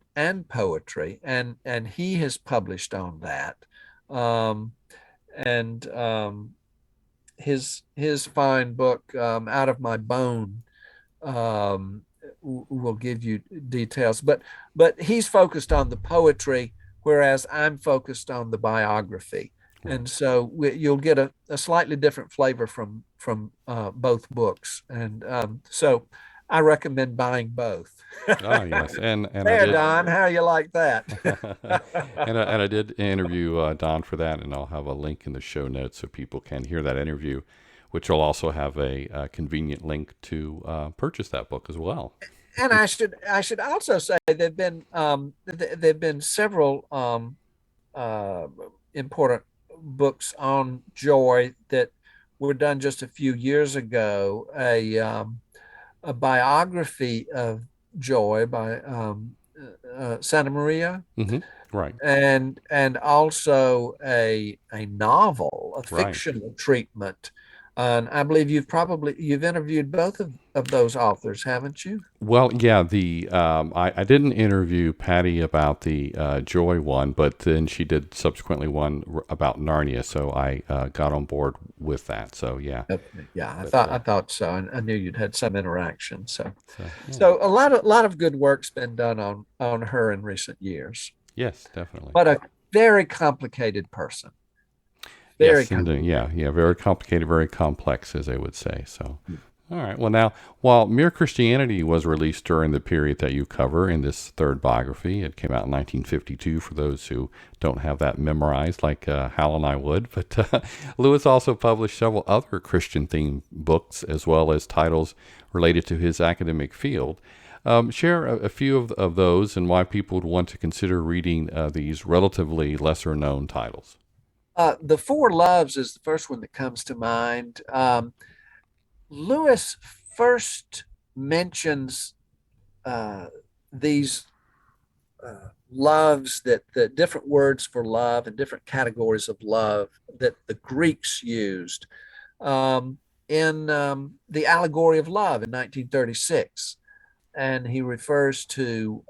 poetry, and he has published on that. Um, and his fine book, Out of My Bone, will give you details. But he's focused on the poetry, whereas I'm focused on the biography. Right. And so you'll get a slightly different flavor from both books. And so I recommend buying both. Ah, yes, and I There, did, Don, how you like that? and I did interview Don for that, and I'll have a link in the show notes so people can hear that interview, which will also have a convenient link to purchase that book as well. And I should also say there've been several uh, important books on joy that were done just a few years ago. A biography of Joy by Santamaria, Hmm. Right, and also a novel, a right. fictional treatment. And I believe you've interviewed both of those authors, haven't you? Well, yeah, the I didn't interview Patty about the Joy one, but then she did subsequently one about Narnia, so I got on board with that. So yeah, Okay. Yeah, but I thought so. I knew you'd had some interaction. So so yeah, so a lot of good work's been done on her in recent years. yes, definitely. But a very complicated person. Very Yes, and complicated. yeah, very complicated, very complex, as they would say. So, all right. Well, now, while Mere Christianity was released during the period that you cover in this third biography, it came out in 1952 for those who don't have that memorized like Hal and I would. But Lewis also published several other Christian themed books as well as titles related to his academic field. Share a few of those and why people would want to consider reading these relatively lesser known titles. The Four Loves is the first one that comes to mind. Lewis first mentions uh, these loves, that the different words for love and different categories of love that the Greeks used in the Allegory of Love in 1936. And he refers to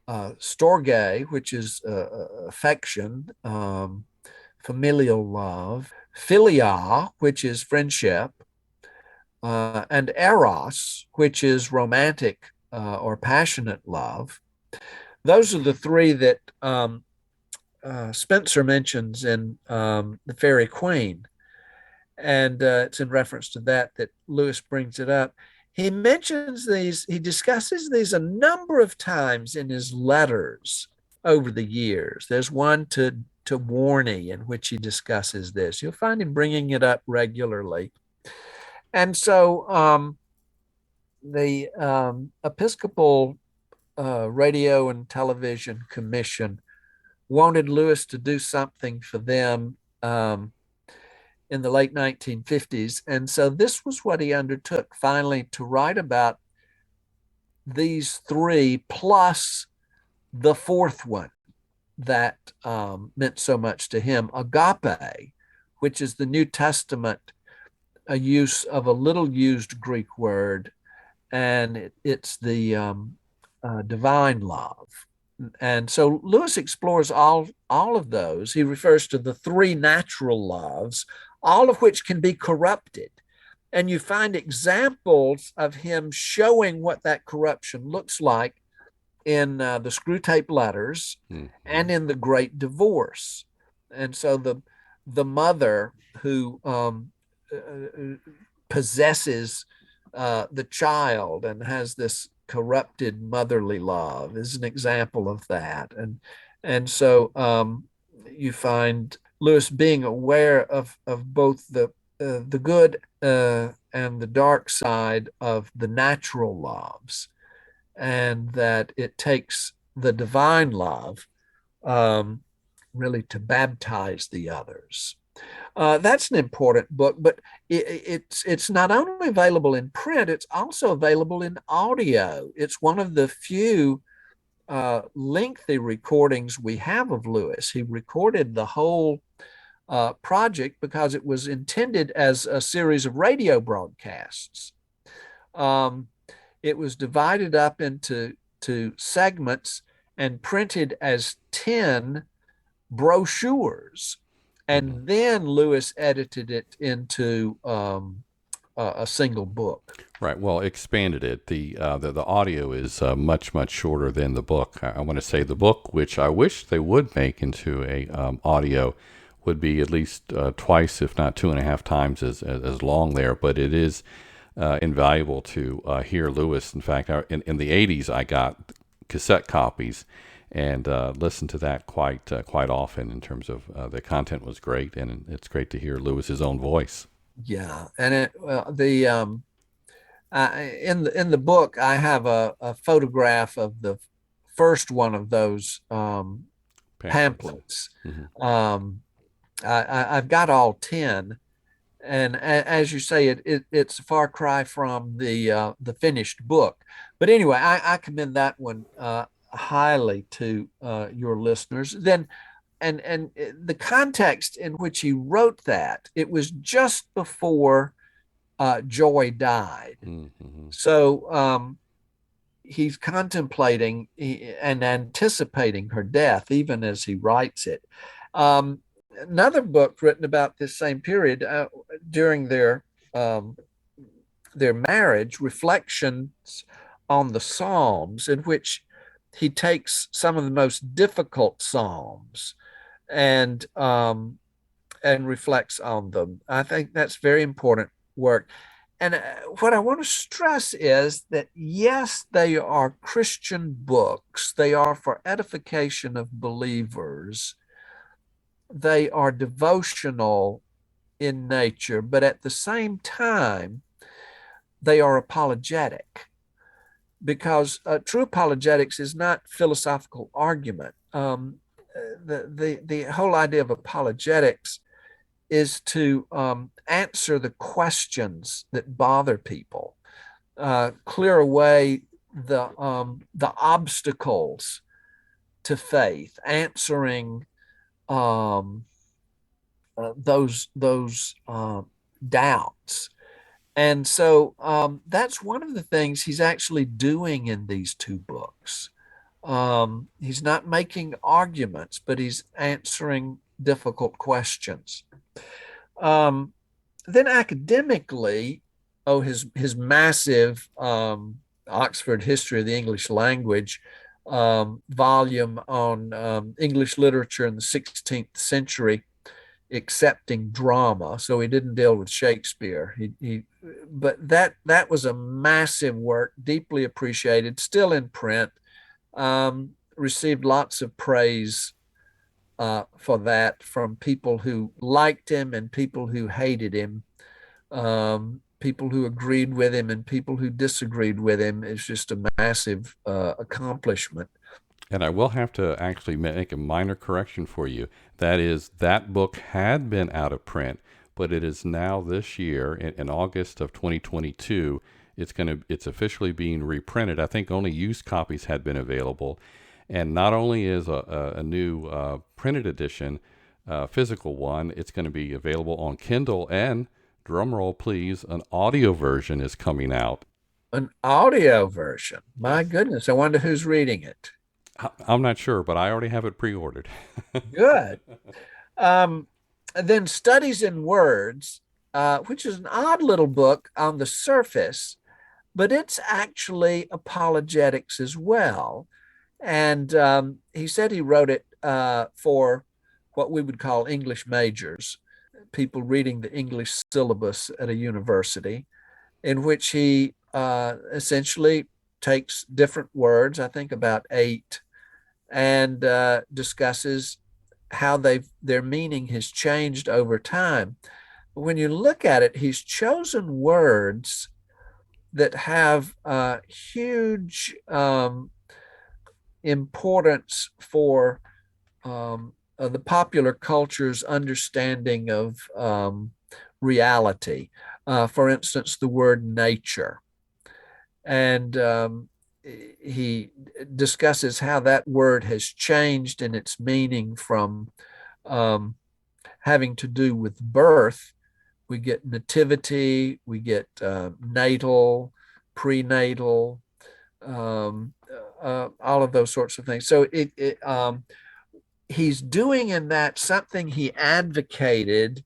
storge, which is affection, familial love, philia, which is friendship, and eros, which is romantic or passionate love. Those are the three that Spencer mentions in The Fairy Queen. And it's in reference to that Lewis brings it up. He mentions these, he discusses these a number of times in his letters over the years. There's one to Warney in which he discusses this. You'll find him bringing it up regularly. And so the Episcopal Radio and Television Commission wanted Lewis to do something for them in the late 1950s. And so this was what he undertook finally, to write about these three plus the fourth one that meant so much to him, agape, which is the New Testament, a use of a little used Greek word, and it's the divine love. And so Lewis explores all of those. He refers to the three natural loves, all of which can be corrupted. And you find examples of him showing what that corruption looks like in the Screw Tape Letters Mm-hmm. and in the Great Divorce. And so the mother who possesses the child and has this corrupted motherly love is an example of that. And so you find Lewis being aware of both the good and the dark side of the natural loves, and that it takes the divine love really to baptize the others. That's an important book, but it's not only available in print, it's also available in audio. It's one of the few lengthy recordings we have of Lewis. He recorded the whole project because it was intended as a series of radio broadcasts. It was divided up into segments and printed as 10 brochures. Mm-hmm. And then Lewis edited it into a single book. Right. Well, expanded it. The audio is much shorter than the book. I want to say the book, which I wish they would make into a audio, would be at least twice, if not 2.5 times as long there. But it is invaluable to hear Lewis. In fact, in the '80s, I got cassette copies and listened to that quite often. In terms of the content was great, and it's great to hear Lewis's own voice. Yeah, and in the book, I have a photograph of the first one of those pamphlets. Mm-hmm. I've got all 10, and as you say, it's a far cry from the finished book. But anyway, I commend that one highly to your listeners. Then, and the context in which he wrote that, it was just before Joy died. Mm-hmm. So he's contemplating and anticipating her death, even as he writes it. Another book written about this same period during their marriage, Reflections on the Psalms, in which he takes some of the most difficult psalms and reflects on them. I think that's very important work. And what I want to stress is that, yes, they are Christian books. They are for edification of believers. They are devotional in nature, but at the same time, they are apologetic, because true apologetics is not philosophical argument. The whole idea of apologetics is to answer the questions that bother people, clear away the obstacles to faith, answering those doubts. And so that's one of the things he's actually doing in these two books. He's not making arguments, but he's answering difficult questions. Then academically, his massive Oxford History of the English Language volume on English literature in the 16th century, accepting drama. So he didn't deal with Shakespeare. But that was a massive work, deeply appreciated, still in print. Received lots of praise for that from people who liked him and people who hated him, people who agreed with him and people who disagreed with him. It's just a massive accomplishment. And I will have to actually make a minor correction for you. That is, that book had been out of print, but it is now this year, in August of 2022, it's officially being reprinted. I think only used copies had been available. And not only is a new printed edition, physical one, it's going to be available on Kindle, and, drumroll please, an audio version is coming out. An audio version? My goodness, I wonder who's reading it. I'm not sure, but I already have it pre-ordered. Good. Then Studies in Words, which is an odd little book on the surface, but it's actually apologetics as well. And he said he wrote it for what we would call English majors, people reading the English syllabus at a university, in which he essentially takes different words, I think about 8, and discusses how their meaning has changed over time. But when you look at it, he's chosen words that have huge importance for the popular culture's understanding of reality. For instance, the word nature. And he discusses how that word has changed in its meaning from having to do with birth. We get nativity, we get natal, prenatal, all of those sorts of things. So he's doing in that something he advocated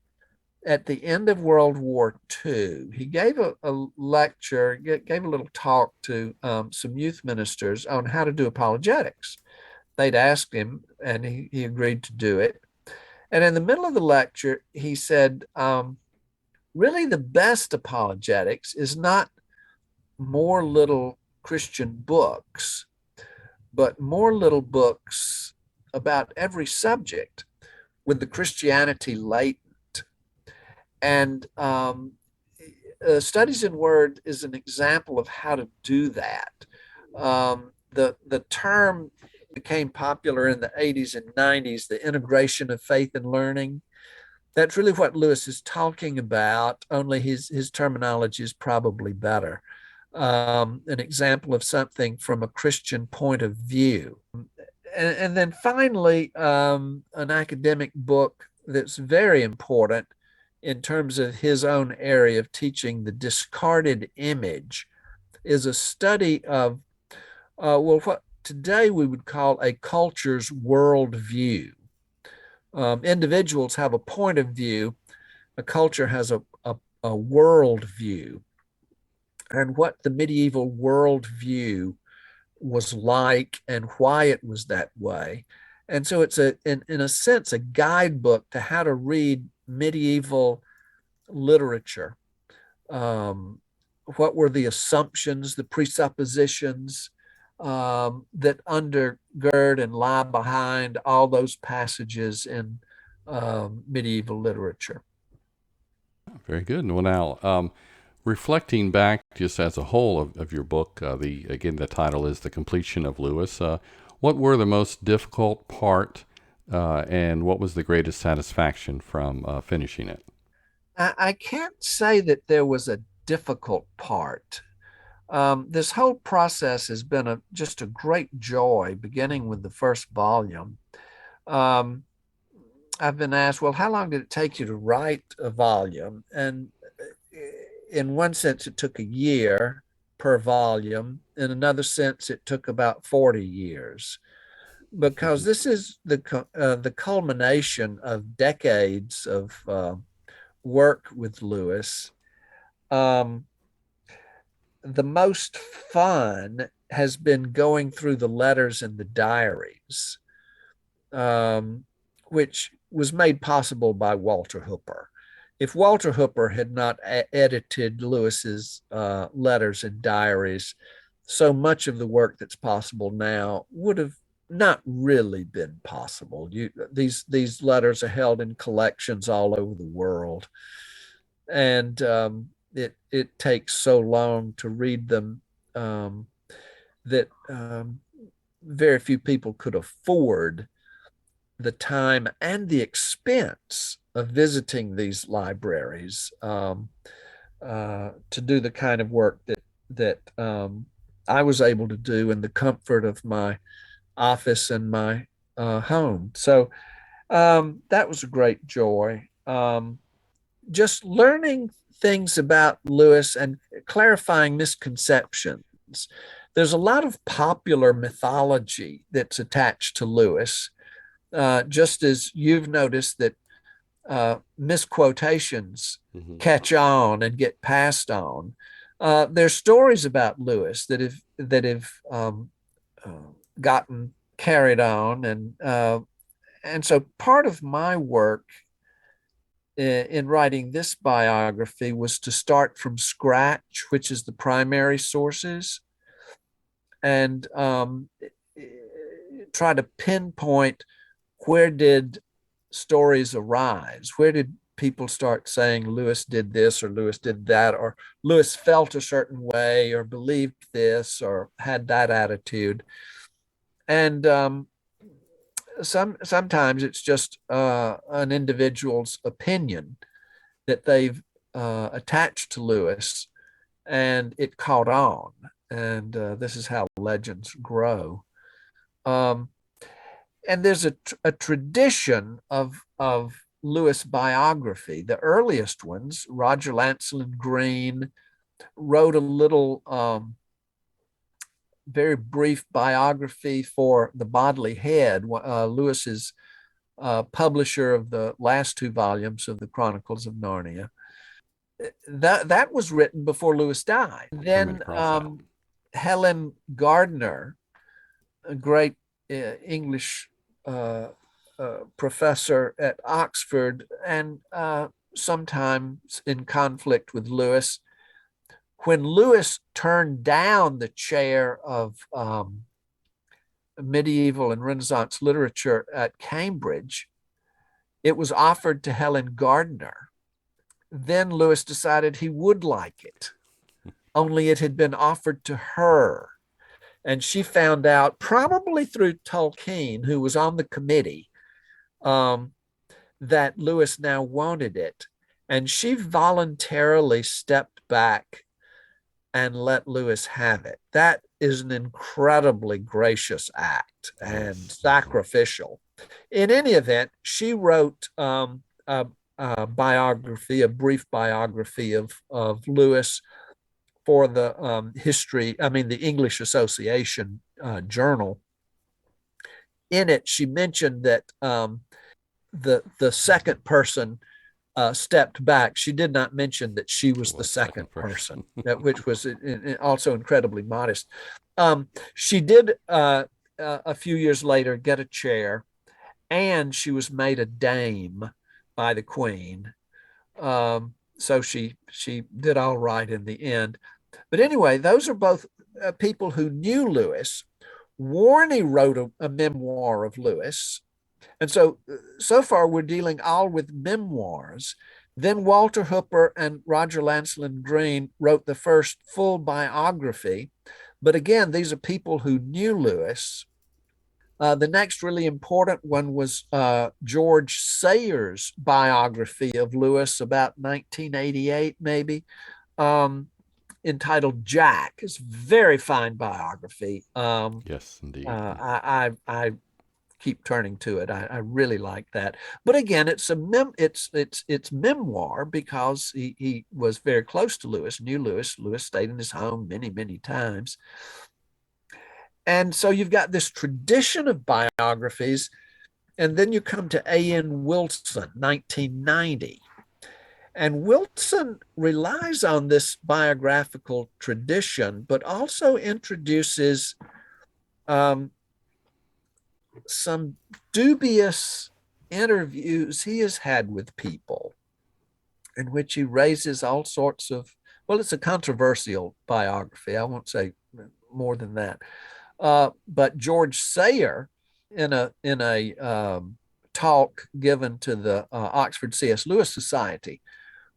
at the end of World War II, he gave a lecture, gave a little talk to some youth ministers on how to do apologetics. They'd asked him, and he agreed to do it. And in the middle of the lecture, he said, really, the best apologetics is not more little Christian books, but more little books about every subject with the Christianity latent. And Studies in Word is an example of how to do that. The term became popular in the 80s and 90s, the integration of faith and learning. That's really what Lewis is talking about, only his terminology is probably better. An example of something from a Christian point of view. And then finally, an academic book that's very important in terms of his own area of teaching, The Discarded Image, is a study of, what today we would call a culture's worldview. Individuals have a point of view, a culture has a worldview. And what the medieval worldview was like and why it was that way. And so it's in a sense, a guidebook to how to read medieval literature. What were the assumptions, the presuppositions that undergird and lie behind all those passages in medieval literature? Very good. Well, now, reflecting back just as a whole of your book, the title is The Completion of Lewis. What were the most difficult part and what was the greatest satisfaction from finishing it? I can't say that there was a difficult part. This whole process has been just a great joy, beginning with the first volume. Um, I've been asked, well, how long did it take you to write a volume? And in one sense, it took a year per volume. In another sense, it took about 40 years, because this is the culmination of decades of work with Lewis. Um, the most fun has been going through the letters and the diaries, which was made possible by Walter Hooper. If Walter Hooper had not edited Lewis's letters and diaries, so much of the work that's possible now would have not really been possible. These letters are held in collections all over the world, and it takes so long to read them that very few people could afford the time and the expense of visiting these libraries to do the kind of work that I was able to do in the comfort of my office and my home. So that was a great joy. Just learning things about Lewis and clarifying misconceptions. There's a lot of popular mythology that's attached to Lewis, just as you've noticed that misquotations catch on and get passed on. There's stories about Lewis that have gotten carried on, and so part of my work in writing this biography was to start from scratch, which is the primary sources, and try to pinpoint where did stories arise? Where did people start saying Lewis did this or Lewis did that, or Lewis felt a certain way or believed this or had that attitude? And sometimes it's just an individual's opinion that they've attached to Lewis, and it caught on. And this is how legends grow. And there's a tradition of Lewis biography. The earliest ones, Roger Lancelin Green wrote a little very brief biography for The Bodley Head, Lewis's publisher of the last two volumes of the Chronicles of Narnia. That was written before Lewis died. Then Helen Gardner, a great English professor at Oxford, and sometimes in conflict with Lewis. When Lewis turned down the chair of medieval and Renaissance literature at Cambridge, it was offered to Helen Gardner. Then Lewis decided he would like it, only it had been offered to her. And she found out, probably through Tolkien, who was on the committee, that Lewis now wanted it. And she voluntarily stepped back and let Lewis have it. That is an incredibly gracious act and sacrificial. In any event, she wrote a biography, a brief biography of Lewis for the the English Association Journal. In it, she mentioned that the second person stepped back. She did not mention that she was the second person, which was also incredibly modest. She did, a few years later, get a chair, and she was made a dame by the Queen. So she did all right in the end. But anyway, those are both people who knew Lewis. Warney wrote a memoir of Lewis. And so far, we're dealing all with memoirs. Then Walter Hooper and Roger Lancelyn Green wrote the first full biography. But again, these are people who knew Lewis. The next really important one was George Sayers' biography of Lewis, about 1988, maybe, entitled Jack. It's a very fine biography. Yes, indeed. I keep turning to it. I really like that. But again, it's memoir, because he was very close to Lewis, knew Lewis. Lewis stayed in his home many, many times. And so you've got this tradition of biographies. And then you come to A.N. Wilson, 1990. And Wilson relies on this biographical tradition, but also introduces some dubious interviews he has had with people, in which he raises all sorts of, well, it's a controversial biography. I won't say more than that. But George Sayer, in a talk given to the Oxford C.S. Lewis Society,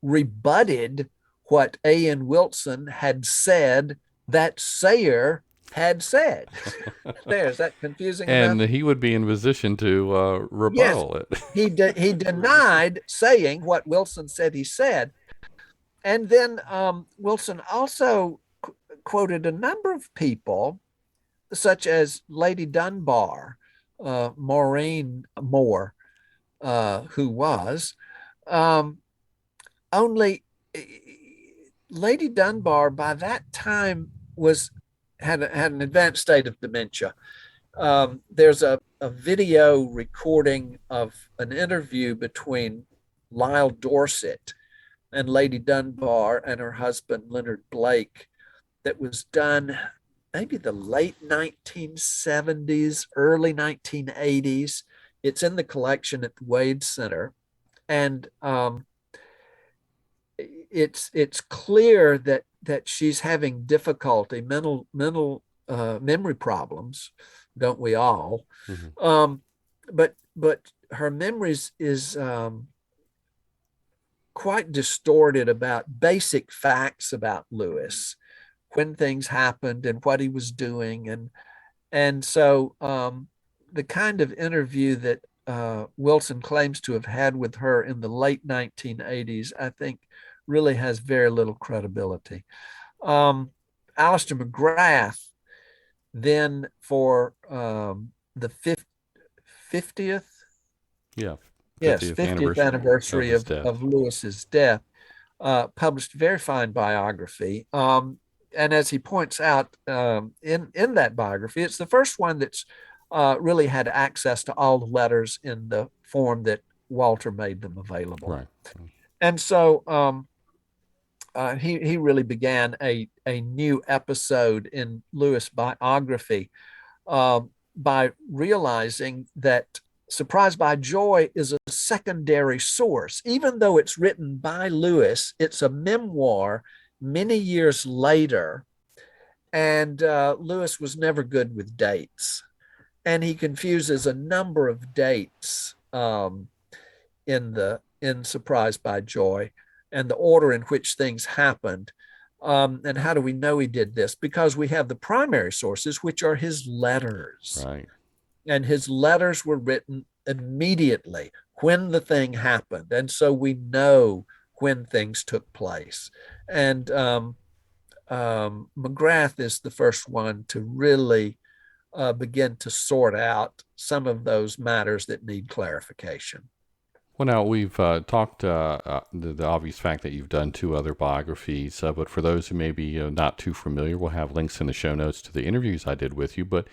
rebutted what A.N. Wilson had said that Sayer had said. Is that confusing and enough? he would be in position to rebuttal it. He denied saying what Wilson said he said. And then Wilson also quoted a number of people, such as Lady Dunbar, Maureen Moore, who was. Only Lady Dunbar by that time had an advanced state of dementia. There's a video recording of an interview between Lyle Dorset and Lady Dunbar and her husband Leonard Blake that was done maybe the late 1970s, early 1980s. It's in the collection at the Wade Center. And it's clear that she's having difficulty, mental memory problems, don't we all? Mm-hmm. But her memories is quite distorted about basic facts about Lewis, when things happened and what he was doing, and so the kind of interview that Wilson claims to have had with her in the late 1980s, I think, really has very little credibility. Alistair McGrath, then for the 50th, 50th anniversary of Lewis's death, published a very fine biography. And as he points out in that biography, it's the first one that's really had access to all the letters in the form that Walter made them available. Right. And so he really began a new episode in Lewis' biography by realizing that Surprised by Joy is a secondary source. Even though it's written by Lewis, it's a memoir many years later. And Lewis was never good with dates. And he confuses a number of dates in Surprised by Joy and the order in which things happened. And how do we know he did this? Because we have the primary sources, which are his letters. Right. And his letters were written immediately when the thing happened. And so we know when things took place. And McGrath is the first one to really begin to sort out some of those matters that need clarification. Well, now we've talked the obvious fact that you've done 2 other biographies, but for those who may be not too familiar, we'll have links in the show notes to the interviews I did with you. But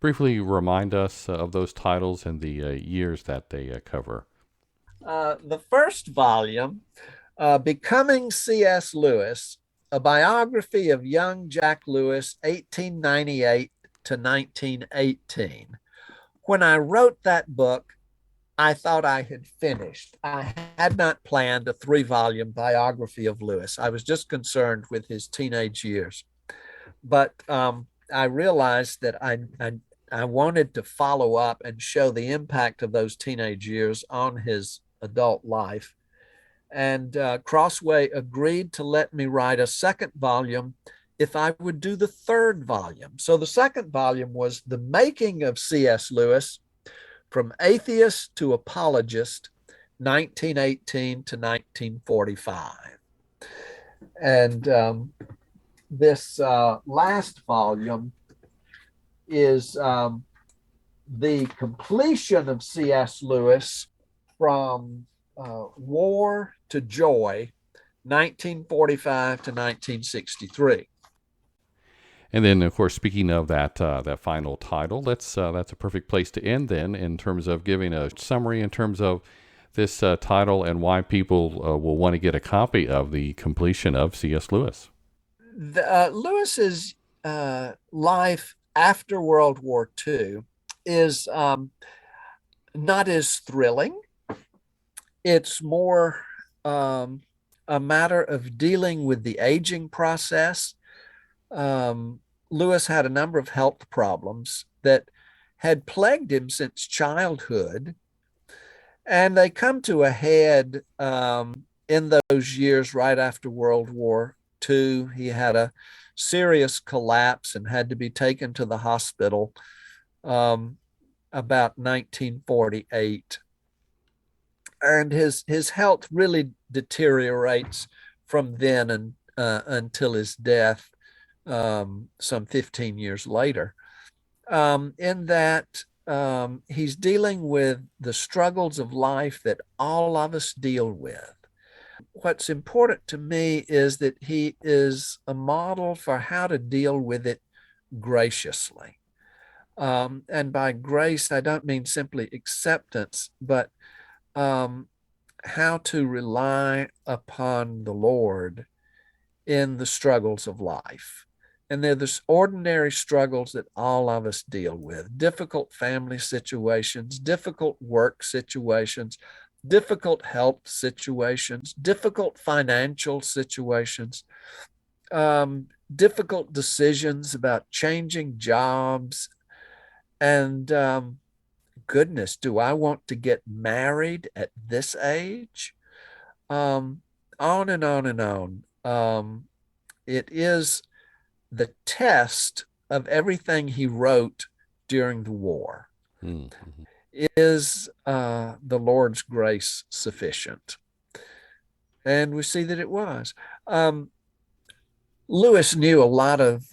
briefly remind us of those titles and the years that they cover. The first volume, Becoming C.S. Lewis, a biography of young Jack Lewis, 1898 to 1918. When I wrote that book, I thought I had finished. I had not planned a 3-volume biography of Lewis. I was just concerned with his teenage years. But I realized that I wanted to follow up and show the impact of those teenage years on his adult life. And Crossway agreed to let me write a second volume if I would do the 3rd volume. So the second volume was The Making of C.S. Lewis, From Atheist to Apologist, 1918 to 1945. And this last volume is the completion of C.S. Lewis, From War to Joy, 1945 to 1963. And then, of course, speaking of that final title, that's a perfect place to end then in terms of giving a summary in terms of this title and why people will want to get a copy of The Completion of C.S. Lewis. Lewis's life after World War II is not as thrilling. It's more a matter of dealing with the aging process. Lewis had a number of health problems that had plagued him since childhood, and they come to a head in those years right after World War II. He had a serious collapse and had to be taken to the hospital about 1948. And his health really deteriorates from then and until his death some 15 years later. In that he's dealing with the struggles of life that all of us deal with. What's important to me is that he is a model for how to deal with it graciously. And by grace, I don't mean simply acceptance, but how to rely upon the Lord in the struggles of life. And they're the ordinary struggles that all of us deal with: difficult family situations, difficult work situations, difficult health situations, difficult financial situations, difficult decisions about changing jobs. And goodness, do I want to get married at this age? On and on and on. It is the test of everything he wrote during the war. Mm-hmm. Is the Lord's grace sufficient? And we see that it was. Lewis knew a lot of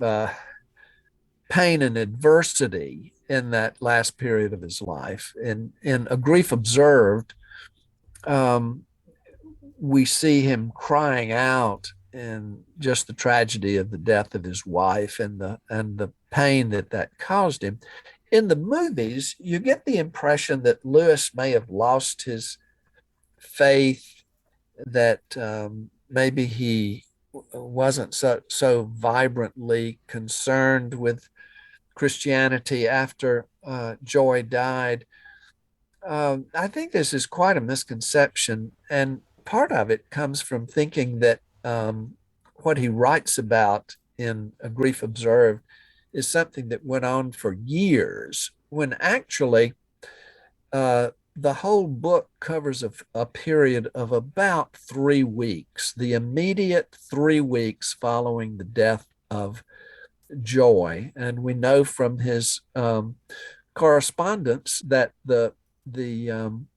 pain and adversity in that last period of his life. In A Grief Observed, we see him crying out in just the tragedy of the death of his wife and the pain that caused him. In the movies, you get the impression that Lewis may have lost his faith, that maybe he wasn't so vibrantly concerned with Christianity after Joy died. I think this is quite a misconception, and part of it comes from thinking that what he writes about in A Grief Observed is something that went on for years, when actually the whole book covers a period of about 3 weeks, the immediate 3 weeks following the death of Joy. And we know from his correspondence that the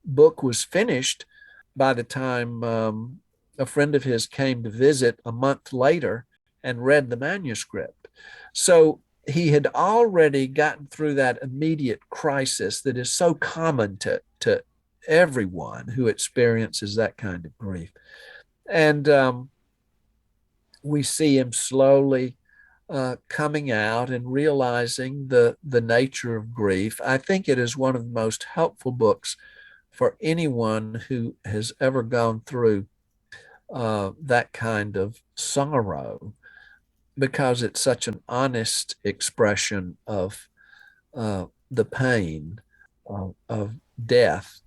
book was finished by the time a friend of his came to visit a month later and read the manuscript. So he had already gotten through that immediate crisis that is so common to everyone who experiences that kind of grief. And we see him slowly coming out and realizing the nature of grief. I think it is one of the most helpful books for anyone who has ever gone through that kind of sorrow, because it's such an honest expression of the pain of death.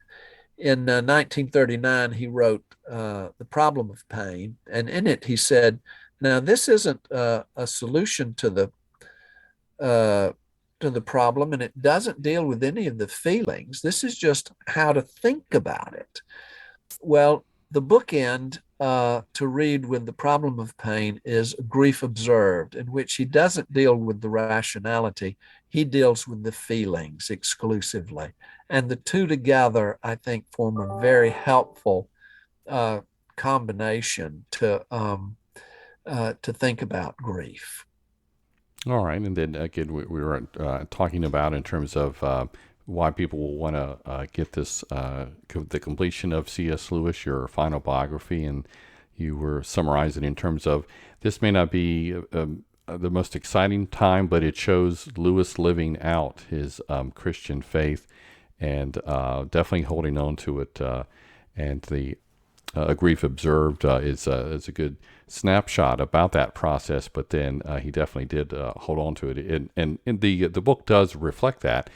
In 1939, he wrote The Problem of Pain, and in it he said, now this isn't a solution to the problem, and it doesn't deal with any of the feelings. This is just how to think about it. Well, the bookend to read with The Problem of Pain is Grief Observed, in which he doesn't deal with the rationality. He deals with the feelings exclusively. And the two together, I think, form a very helpful combination to think about grief. All right. And then again, we were talking about in terms of why people will want to get this, the completion of C.S. Lewis, your final biography, and you were summarizing in terms of this may not be the most exciting time, but it shows Lewis living out his Christian faith and definitely holding on to it. And the A Grief Observed is a good snapshot about that process, but then he definitely did hold on to it. And the book does reflect that.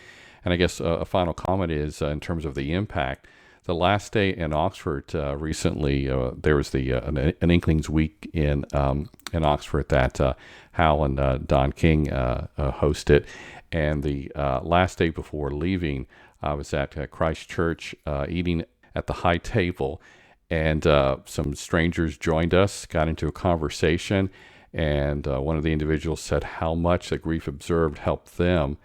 And I guess a final comment is in terms of the impact. The last day in Oxford recently, there was an Inklings Week in Oxford that Hal and Don King hosted. And the last day before leaving, I was at Christ Church eating at the high table, and some strangers joined us, got into a conversation, and one of the individuals said how much The Grief Observed helped them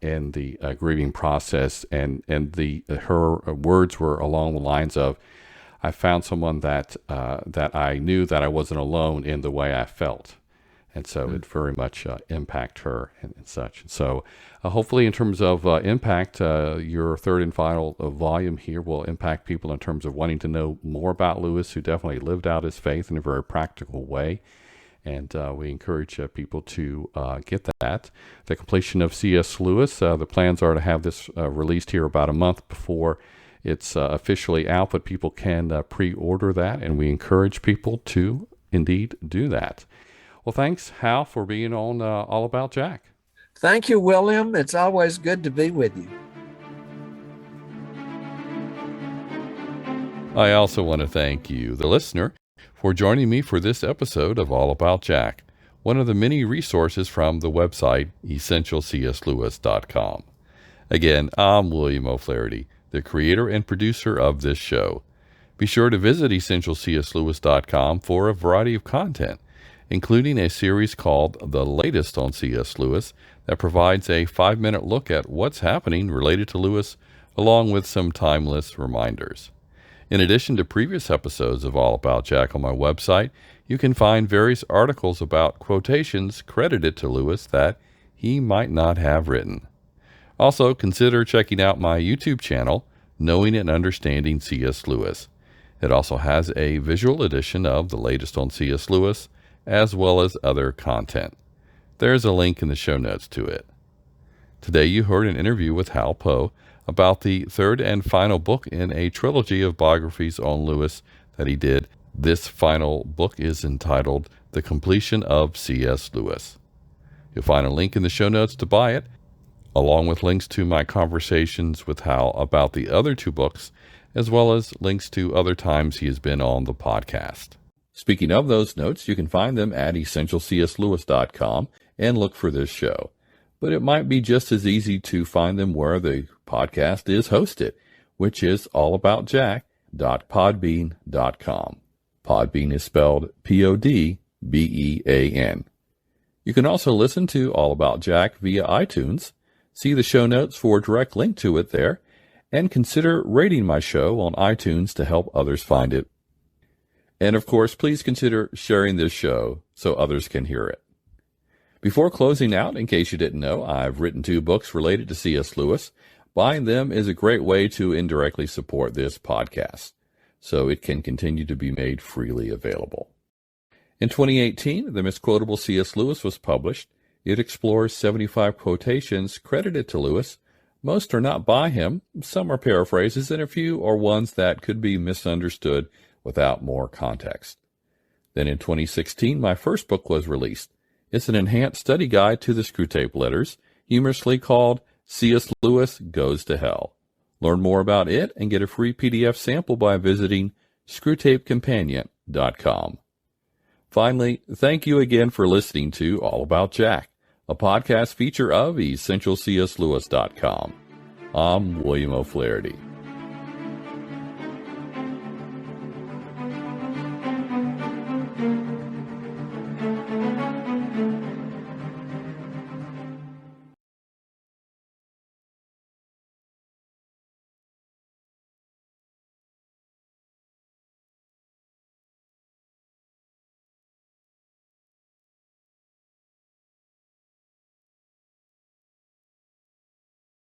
in the grieving process, and her words were along the lines of, "I found someone that I knew that I wasn't alone in the way I felt," and so it very much impacted her and such. And so, hopefully, in terms of impact, your third and final volume here will impact people in terms of wanting to know more about Lewis, who definitely lived out his faith in a very practical way. And we encourage people to get that. The Completion of C.S. Lewis, the plans are to have this released here about a month before it's officially out, but people can pre-order that, and we encourage people to indeed do that. Well, thanks, Hal, for being on All About Jack. Thank you, William. It's always good to be with you. I also want to thank you, the listener, for joining me for this episode of All About Jack, one of the many resources from the website essentialcslewis.com. Again, I'm William O'Flaherty, the creator and producer of this show. Be sure to visit essentialcslewis.com for a variety of content, including a series called The Latest on C.S. Lewis that provides a 5-minute look at what's happening related to Lewis, along with some timeless reminders. In addition to previous episodes of All About Jack on my website, you can find various articles about quotations credited to Lewis that he might not have written. Also, consider checking out my YouTube channel, Knowing and Understanding C.S. Lewis. It also has a visual edition of The Latest on C.S. Lewis, as well as other content. There's a link in the show notes to it. Today you heard an interview with Hal Poe about the third and final book in a trilogy of biographies on Lewis that he did. This final book is entitled The Completion of C.S. Lewis. You'll find a link in the show notes to buy it, along with links to my conversations with Hal about the other two books, as well as links to other times he has been on the podcast. Speaking of those notes, you can find them at essentialcslewis.com and look for this show. But it might be just as easy to find them where the podcast is hosted, which is allaboutjack.podbean.com. Podbean is spelled Podbean. You can also listen to All About Jack via iTunes. See the show notes for a direct link to it there, and consider rating my show on iTunes to help others find it. And of course, please consider sharing this show so others can hear it. Before closing out, in case you didn't know, I've written 2 books related to C.S. Lewis. Buying them is a great way to indirectly support this podcast, so it can continue to be made freely available. In 2018, the MISQUOTABLE C.S. Lewis was published. It explores 75 quotations credited to Lewis. Most are not by him, some are paraphrases, and a few are ones that could be misunderstood without more context. Then in 2016, my first book was released. It's an enhanced study guide to the Screwtape Letters, humorously called C.S. Lewis Goes to Hell. Learn more about it and get a free PDF sample by visiting screwtapecompanion.com. Finally, thank you again for listening to All About Jack, a podcast feature of essentialcslewis.com. I'm William O'Flaherty.